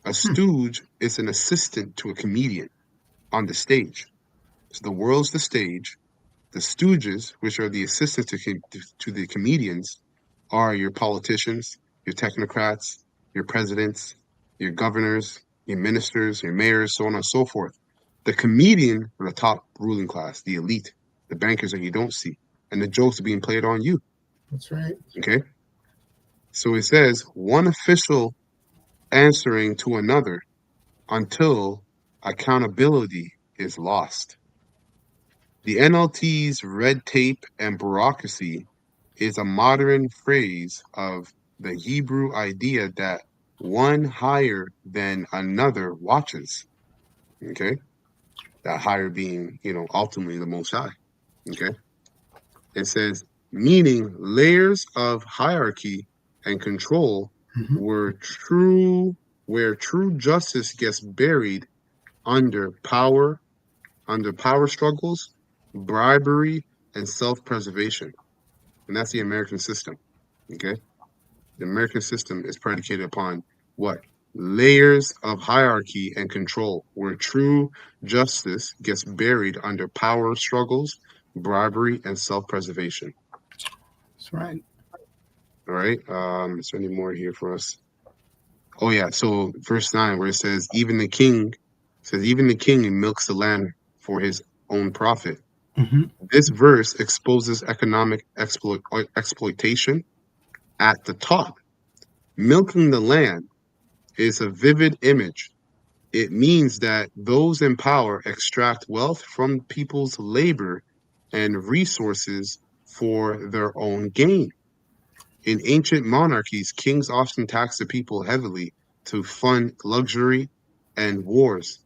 a stooge is an assistant to a comedian on the stage. So the world's the stage. The stooges, which are the assistants to the comedians, are your politicians, your technocrats, your presidents, your governors, your ministers, your mayors, so on and so forth. The comedian are the top ruling class, the elite, the bankers that you don't see, and the jokes are being played on you. That's right. Okay? So it says one official answering to another until accountability is lost. The NLT's red tape and bureaucracy is a modern phrase of the Hebrew idea that one higher than another watches. Okay? That higher being, ultimately the Most High. Okay? It says, meaning layers of hierarchy and control Mhm. where true justice gets buried under power struggles, bribery, and self-preservation. And that's the American system. Okay? The American system is predicated upon what? Layers of hierarchy and control, where true justice gets buried under power struggles, bribery, and self-preservation. That's right. All right. Is there any more here for us? Oh yeah. So verse 9, where it says, even the king milks the land for his own profit. Hmm. This verse exposes economic exploitation at the top. Milking the land is a vivid image. It means that those in power extract wealth from people's labor and resources for their own gain. In ancient monarchies, kings often taxed the people heavily to fund luxury and wars.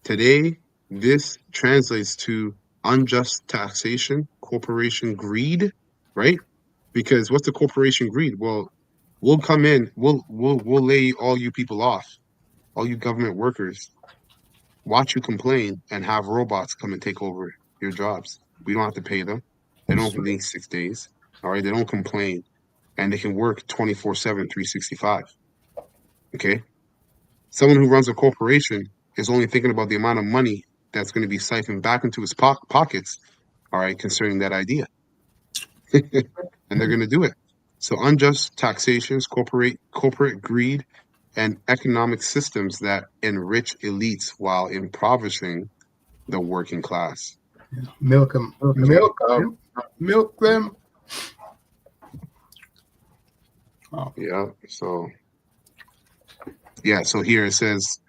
Today, this translates to unjust taxation, corporation greed, right? Because what's the corporation greed? Well, we'll come in, we'll lay all you people off, all you government workers, watch you complain, and have robots come and take over your jobs. We don't have to pay them. They don't need 6 days. All right, they don't complain, and they can work 24/7, 365. Okay, someone who runs a corporation is only thinking about the amount of money that's going to be siphoned back into his pockets. All right, concerning that idea, and they're going to do it. So unjust taxations, corporate greed, and economic systems that enrich elites while impoverishing the working class. Milk them. Milk them. Milk them. Oh, Yeah. So here it says,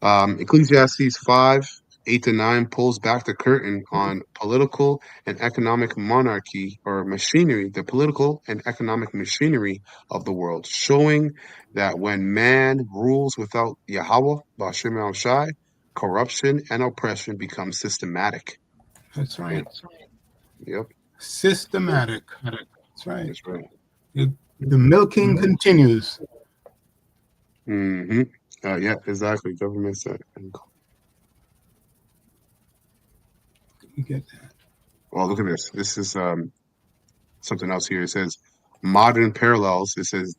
Ecclesiastes 5:8-9 pulls back the curtain on political and economic monarchy or machinery, the political and economic machinery of the world, showing that when man rules without Yahweh, Bashem Shai, corruption and oppression become systematic. that's right. Yep, Systematic. That's right. that's right. The milking continues. Mm-hmm. Yeah, exactly. Governments. You get that. Oh, look at this. This is something else here. It says modern parallels. It says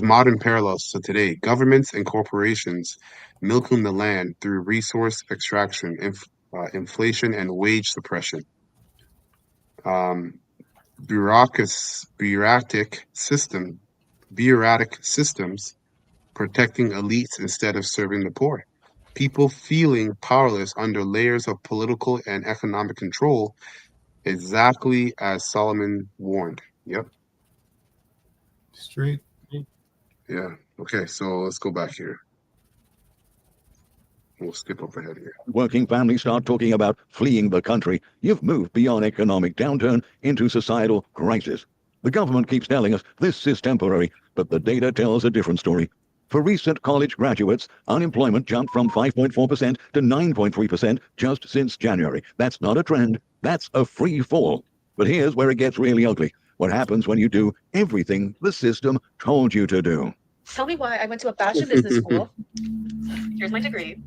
modern parallels to today. Governments and corporations milking the land through resource extraction, inflation, and wage suppression. Um, bureaucratic systems protecting elites instead of serving the poor. People feeling powerless under layers of political and economic control, exactly as Solomon warned. Yep. Straight. Yeah. Okay, so let's go back here. We'll skip up ahead here. Working families start talking about fleeing the country, you've moved beyond economic downturn into societal crisis. The government keeps telling us this is temporary, but the data tells a different story. For recent college graduates, unemployment jumped from 5.4% to 9.3% just since January. That's not a trend, that's a free fall. But here's where it gets really ugly. What happens when you do everything the system told you to do? Tell me why I went to a fashion business school. Here's my degree.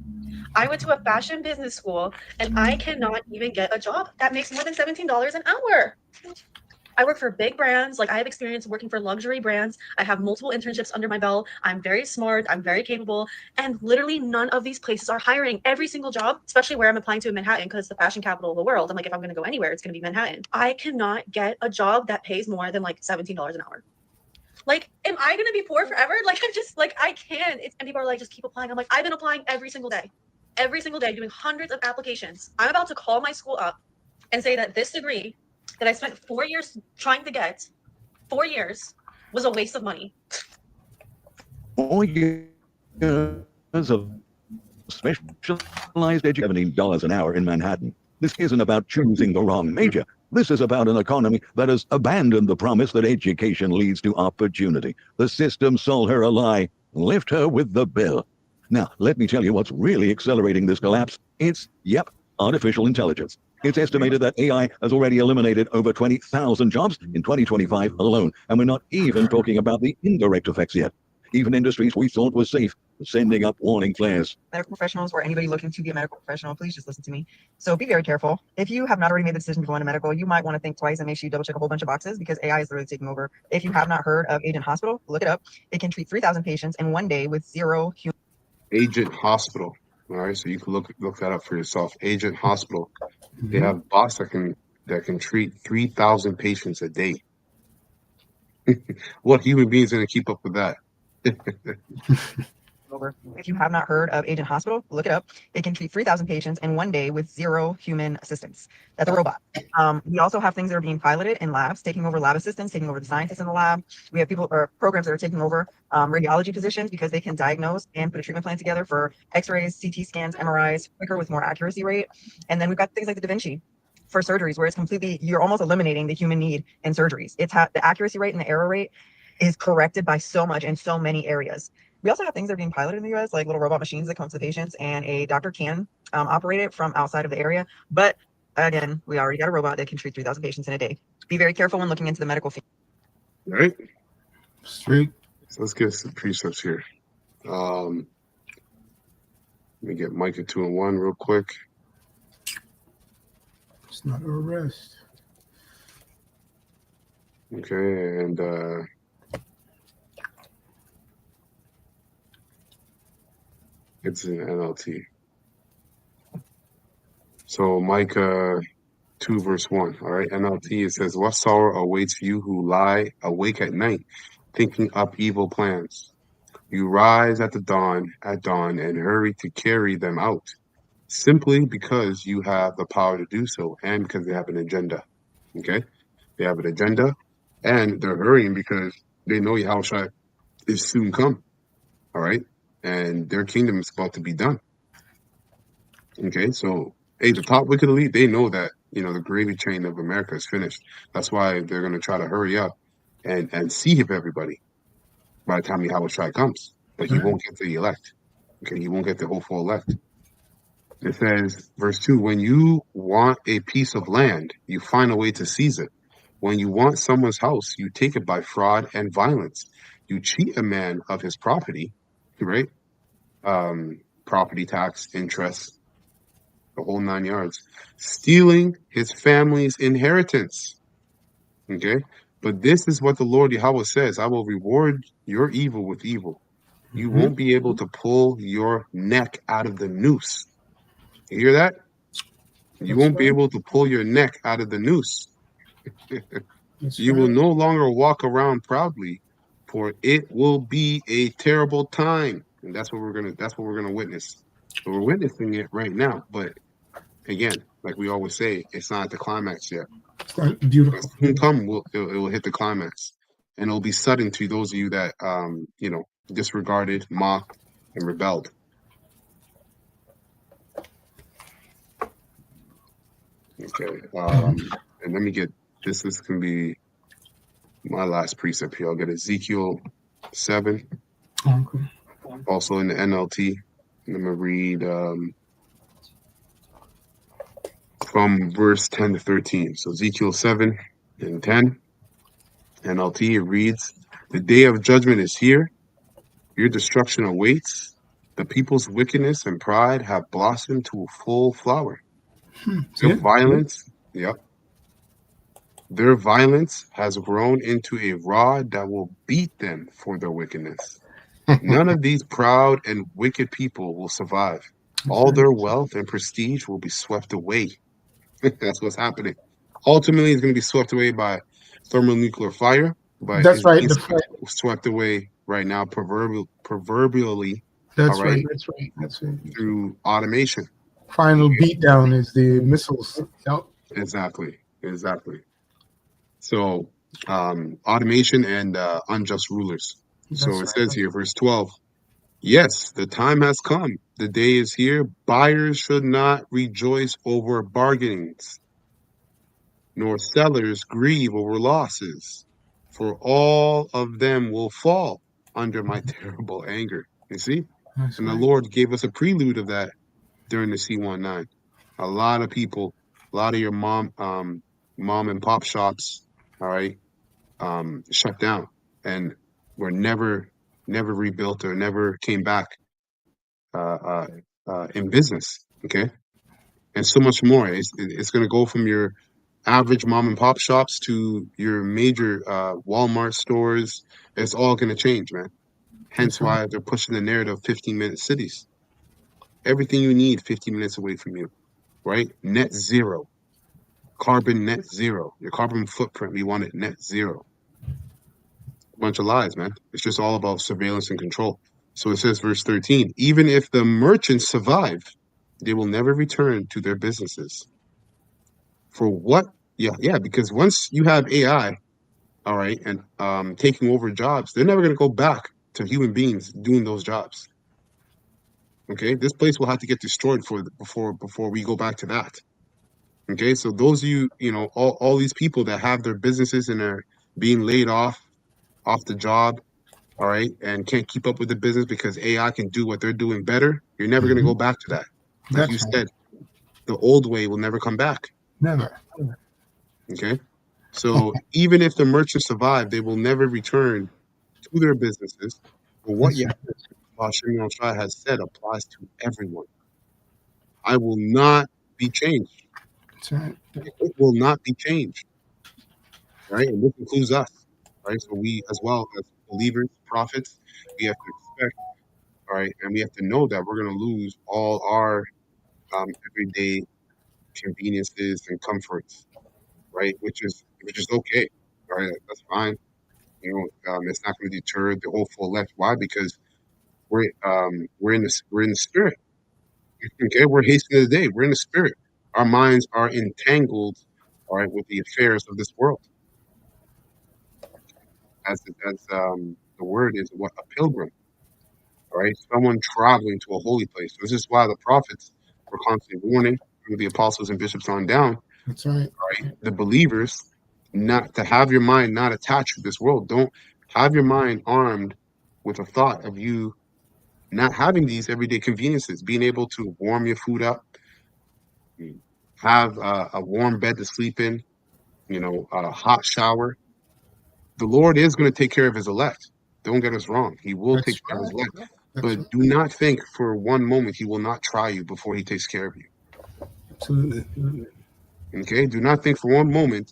I went to a fashion business school and I cannot even get a job that makes more than $17 an hour. I work for big brands. Like I have experience working for luxury brands. I have multiple internships under my belt. I'm very smart. I'm very capable. And literally none of these places are hiring. Every single job, especially where I'm applying to in Manhattan, because it's the fashion capital of the world. I'm like, if I'm going to go anywhere, it's going to be Manhattan. I cannot get a job that pays more than like $17 an hour. Like, am I going to be poor forever? Like, I'm just like, I can't. And people are like, just keep applying. I'm like, I've been applying every single day doing hundreds of applications. I'm about to call my school up and say that this degree that I spent 4 years trying to get, 4 years, was a waste of money. 4 years of specialized education, $17 an hour in Manhattan. This isn't about choosing the wrong major. This is about an economy that has abandoned the promise that education leads to opportunity. The system sold her a lie. Lift her with the bill. Now, let me tell you what's really accelerating this collapse. It's, artificial intelligence. It's estimated that AI has already eliminated over 20,000 jobs in 2025 alone, and we're not even talking about the indirect effects yet. Even industries we thought were safe are sending up warning flares. Medical professionals or anybody looking to be a medical professional, please just listen to me. So be very careful. If you have not already made the decision to go into medical, you might want to think twice and make sure you double check a whole bunch of boxes because AI is literally taking over. If you have not heard of Agent Hospital, look it up. It can treat 3,000 patients in one day with zero human. Agent Hospital. All right, so you can look that up for yourself. Agent Hospital. They have bots that can treat 3,000 patients a day. What human beings are going to keep up with that? Over. If you have not heard of Agent Hospital, look it up. It can treat 3,000 patients in one day with zero human assistance. That's a robot. We also have things that are being piloted in labs, taking over lab assistants, taking over the scientists in the lab. We have people or programs that are taking over radiology positions because they can diagnose and put a treatment plan together for X-rays, CT scans, MRIs quicker with more accuracy rate. And then we've got things like the Da Vinci for surgeries, where it's completely, you're almost eliminating the human need in surgeries. It's the accuracy rate and the error rate is corrected by so much in so many areas. We also have things that are being piloted in the US, like little robot machines that come to the patients, and a doctor can operate it from outside of the area. But again, we already got a robot that can treat 3,000 patients in a day. Be very careful when looking into the medical field. All right. Straight. So let's get some precepts here. Let me get Micah 2 and 1 real quick. It's not a rest. Okay, and it's an NLT. So Micah 2 verse 1. All right, NLT, it says, "What sorrow awaits you who lie awake at night, thinking up evil plans? You rise at dawn, and hurry to carry them out, simply because you have the power to do so, and because they have an agenda." Okay, they have an agenda, and they're hurrying because they know Yahushua is soon come. All right, and their kingdom is about to be done. Okay, so hey, the top wicked elite, they know that the gravy train of America is finished. That's why they're going to try to hurry up and seize everybody by the time Yahushua comes. But he won't get the elect. Okay, he won't get the hopeful elect. It says, verse 2, "When you want a piece of land, you find a way to seize it. When you want someone's house, you take it by fraud and violence. You cheat a man of his property," right? Property tax, interest, the whole 9 yards. "Stealing his family's inheritance." Okay? But this is what the Lord Yahweh says: "I will reward your evil with evil. You won't be able to pull your neck out of the noose." You hear that? You won't be able to pull your neck out of the noose. That's You will right. no longer walk around proudly, for it will be a terrible time. And that's what we're gonna witness. So we're witnessing it right now. But again, like we always say, it's not at the climax yet. It's not When beautiful. soon come, it will hit the climax. And it'll be sudden to those of you that disregarded, mocked, and rebelled. Okay. And let me get this. This can be my last precept here. I'll get Ezekiel 7, Okay. also in the NLT. And I'm gonna read from verse 10 to 13. So Ezekiel 7 and 10, NLT, it reads, "The day of judgment is here. Your destruction awaits. The people's wickedness and pride have blossomed to a full flower. See Their it? violence, yep, their violence has grown into a rod that will beat them for their wickedness. None of these proud and wicked people will survive. All their wealth and prestige will be swept away." That's what's happening. Ultimately, it's going to be swept away by thermonuclear fire, but That's it's right. being swept away right now, proverbially, all That's right. right, That's right. That's right. through automation. Final beatdown is the missiles. Yep. Exactly, exactly. So, automation and unjust rulers. So That's it right. says here, verse 12, yes, the time has come. The day is here. Buyers should not rejoice over bargainings, nor sellers grieve over losses, for all of them will fall under my terrible anger. You see? That's And the right. Lord gave us a prelude of that during the C19. A lot of people, a lot of your mom and pop shops, all right, shut down and were never rebuilt or never came back in business. Okay. And so much more. It's going to go from your average mom and pop shops to your major Walmart stores. It's all going to change, man. Hence That's right. why they're pushing the narrative 15-minute cities. Everything you need 15 minutes away from you, right? Net zero, carbon net zero. Your carbon footprint, we want it net zero. A bunch of lies, man. It's just all about surveillance and control. So it says, verse 13, even if the merchants survive, they will never return to their businesses. For what? Yeah, because once you have AI, all right, and taking over jobs, they're never going to go back to human beings doing those jobs. Okay, this place will have to get destroyed before we go back to that. Okay, so those of you, all these people that have their businesses and are being laid off the job, all right, and can't keep up with the business because AI can do what they're doing better, you're never going to go back to that. Like you That's right. said, the old way will never come back. Never. Okay, so even if the merchants survive, they will never return to their businesses. But what That's right. Hashem Shai has said applies to everyone. I will not be changed. That's right. It will not be changed. Right? And this includes us. Right? So we as well as believers, prophets, we have to expect, all right, and we have to know that we're gonna lose all our everyday conveniences and comforts, right? Which is okay. Right? That's fine. It's not gonna deter the whole full left. Why? Because we're in the spirit. Okay, we're hastening the day. We're in the spirit. Our minds are entangled, all right, with the affairs of this world. As the word is, what a pilgrim, all right, someone traveling to a holy place. This is why the prophets were constantly warning from the apostles and bishops on down, That's right. right, the believers, not to have your mind not attached to this world. Don't have your mind armed with a thought of you not having these everyday conveniences, being able to warm your food up, have a warm bed to sleep in, a hot shower. The Lord is going to take care of his elect. Don't get us wrong. He will take That's care of his right. elect. That's But right. do not think for one moment he will not try you before he takes care of you. Absolutely. Okay? Do not think for one moment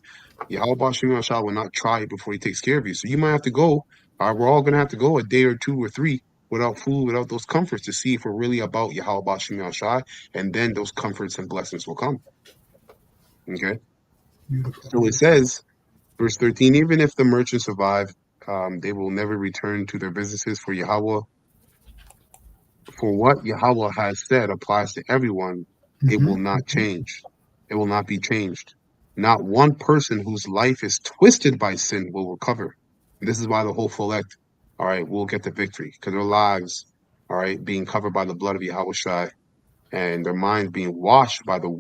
Yahweh Shem Shah will not try you before he takes care of you. So you might have to go, we're all going to have to go a day or two or three without food, without those comforts to see if we're really about Yahweh Shem Shah. And then those comforts and blessings will come. Okay? Beautiful. So it says, Verse 13, even if the merchants survive, they will never return to their businesses, for Yahweh, for what Yahweh has said applies to everyone. It will not change. It will not be changed. Not one person whose life is twisted by sin will recover. And this is why the whole elect, all right, will get the victory, because their lives, all right, being covered by the blood of Yahweh Shai, and their minds being washed by the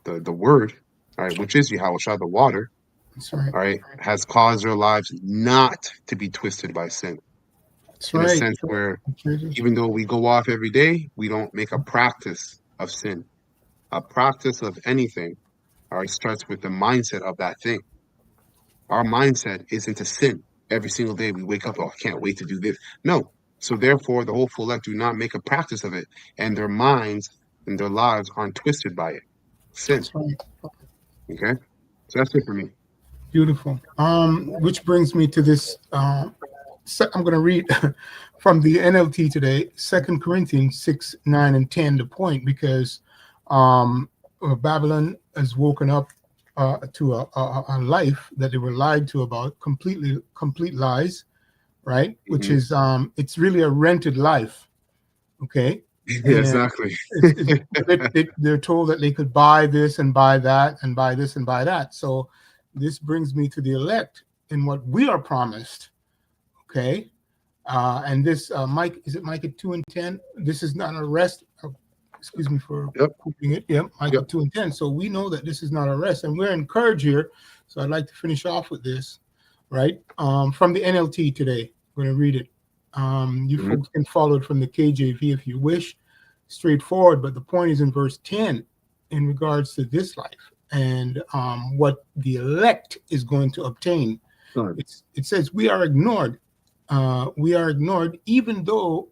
word, all right, which is Yahweh Shai, the water, That's right. all right, has caused their lives not to be twisted by sin. That's In a right. sense where even though we go off every day, we don't make a practice of sin. A practice of anything, all right, starts with the mindset of that thing. Our mindset isn't to sin. Every single day we wake up, oh, I can't wait to do this. No. So therefore, the whole elect do not make a practice of it, and their minds and their lives aren't twisted by it. Sin. That's right. Okay? So that's it for me. Beautiful. Which brings me to this. I'm going to read from the NLT today, 2 Corinthians 6, 9, and 10, the point, because Babylon has woken up to a life that they were lied to about, complete lies, right? Which is, it's really a rented life, okay? Yeah, And exactly. they're told that they could buy this and buy that and buy this and buy that. So this brings me to the elect and what we are promised. Okay. And this, Mike, is it Micah 2 and 10? This is not an arrest. Excuse me for quoting it. Yep. Micah 2 and 10. So we know that this is not arrest, and we're encouraged here. So I'd like to finish off with this, right? From the NLT today. I'm going to read it. You folks can follow it from the KJV if you wish, straightforward. But the point is in verse 10 in regards to this life and what the elect is going to obtain. It says, we are ignored. We are ignored even though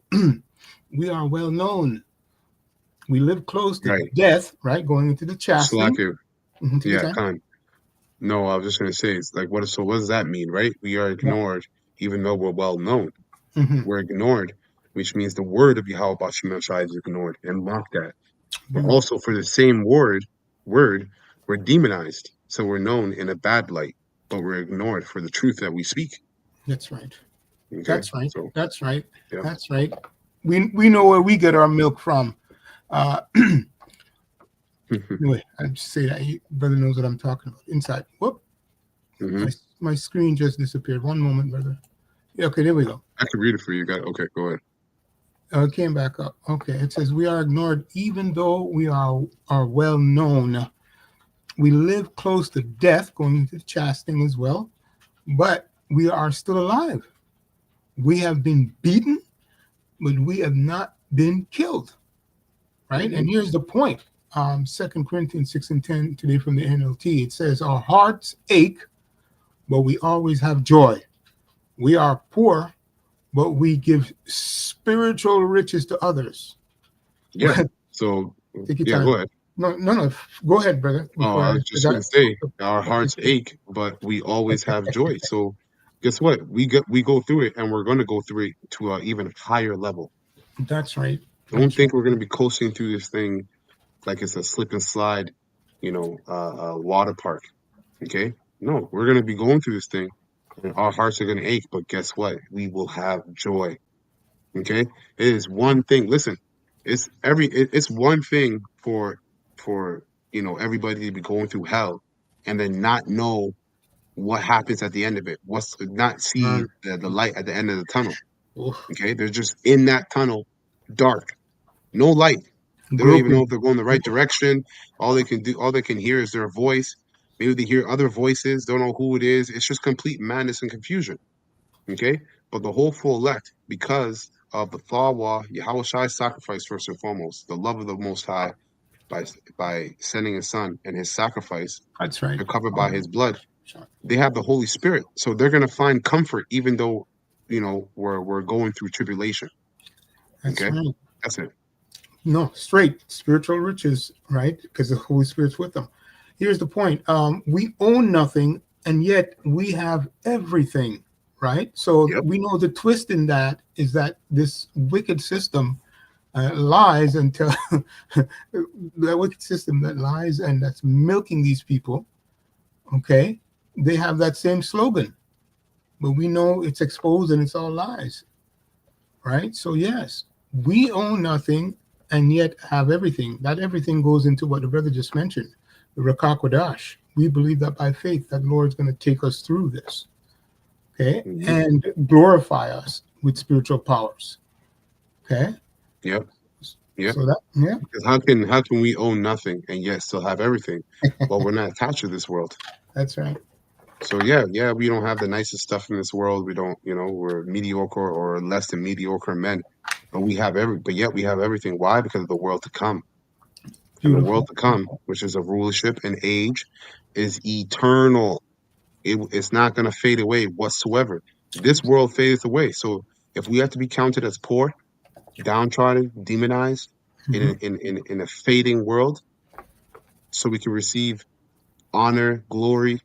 we are well known. We live close to death, right? Going into the chastening. Yeah, no, I was just going to say, it's like, what does that mean, right? We are ignored even though we're well known. We're ignored, which means the word of Yahweh Bashim Shai is ignored and mocked at. But also for the same word, we're demonized. So we're known in a bad light, but we're ignored for the truth that we speak. That's right. Okay? That's right. So, that's right. Yeah. That's right. We know where we get our milk from. Anyway, I just say that brother knows what I'm talking about. Inside. Whoop. My screen just disappeared. One moment, brother. Yeah, okay, there we go. I can read it for you guys. Okay, go ahead. It came back up. Okay, it says we are ignored even though we are well known. We live close to death, going into the chastening as well, but we are still alive. We have been beaten, but we have not been killed. Right? And here's the point. 2 Corinthians 6 and 10 today from the NLT. It says, our hearts ache, but we always have joy. We are poor, but we give spiritual riches to others. Yeah. So, time. Go ahead. No. Go ahead, brother. I was just going to say, our hearts ache, but we always have joy. So, guess what? We go through it, and we're going to go through it to an even higher level. That's right. Don't think we're going to be coasting through this thing like it's a slip and slide, water park. Okay? No, we're going to be going through this thing, and our hearts are going to ache, but guess what? We will have joy. Okay? It is one thing. Listen, it's one thing for everybody to be going through hell and then not know what happens at the end of it. Not see the light at the end of the tunnel. Okay? They're just in that tunnel, dark. No light. They don't even know if they're going the right direction. All they can hear is their voice. Maybe they hear other voices, don't know who it is. It's just complete madness and confusion. Okay? But the whole full elect, because of the Thawa, Yahweh Shai's sacrifice first and foremost, the love of the Most High, by sending his son and his sacrifice, that's right, they're covered by his blood. They have the Holy Spirit. So they're going to find comfort even though, we're going through tribulation. That's right. That's it. No, straight spiritual riches, right? Because the Holy Spirit's with them. Here's the point. We own nothing, and yet we have everything, right? So we know the twist in that is that this wicked system lies until the wicked system that lies and that's milking these people, okay? they have that same slogan, but we know it's exposed and it's all lies, right? So yes, we own nothing and yet have everything. That everything goes into what the brother just mentioned, the Rakakwadash. We believe that by faith that the Lord's going to take us through this, okay, and glorify us with spiritual powers, okay. Yep. Yep. So that, yeah, Because how can we own nothing and yet still have everything? Well, we're not attached to this world. that's right. So yeah, we don't have the nicest stuff in this world. We don't, we're mediocre or less than mediocre men, but yet we have everything. Why? Because of the world to come. And the world Beautiful. to come, which is a rulership and age, is eternal. It's not going to fade away whatsoever. This world fades away. So if we have to be counted as poor, downtrodden, demonized Mhm. in a fading world, so we can receive honor, glory,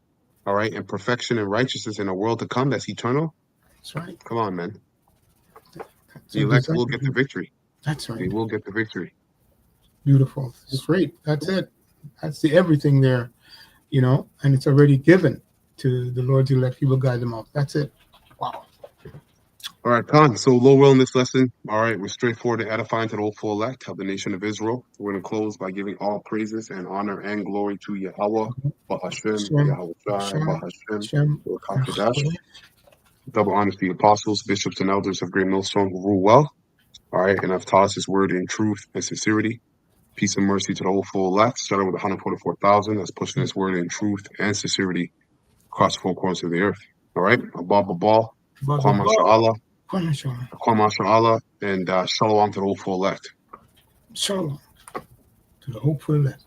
all right, and perfection and righteousness in a world to come that's eternal. That's right. Come on, man. The So elect will get the victory. that's They right. will get the victory. Beautiful. Straight. That's it. That's the everything there, and it's already given to the Lord's elect. He will guide them out. That's it. Wow. All right, Khan. So low will in this lesson. All right, we're straightforward and edifying to the hopeful elect of the nation of Israel. We're going to close by giving all praises and honor and glory to Yahweh, Bahashem, Shem, Yahweh Shai, Shai, Bahashem, Shem, and Rakakadash. Chayim. Double honor to the apostles, bishops, and elders of Great Millstone who rule well. All right, and have taught us his word in truth and sincerity. Peace and mercy to the hopeful elect, starting with 144,000 that's pushing his word in truth and sincerity across the four corners of the earth. All right, Abba, Baba, Kwama Sha'Allah, Shalom. Kwama Sha'Allah, and Shalom to the hopeful elect. Shalom to the hopeful elect.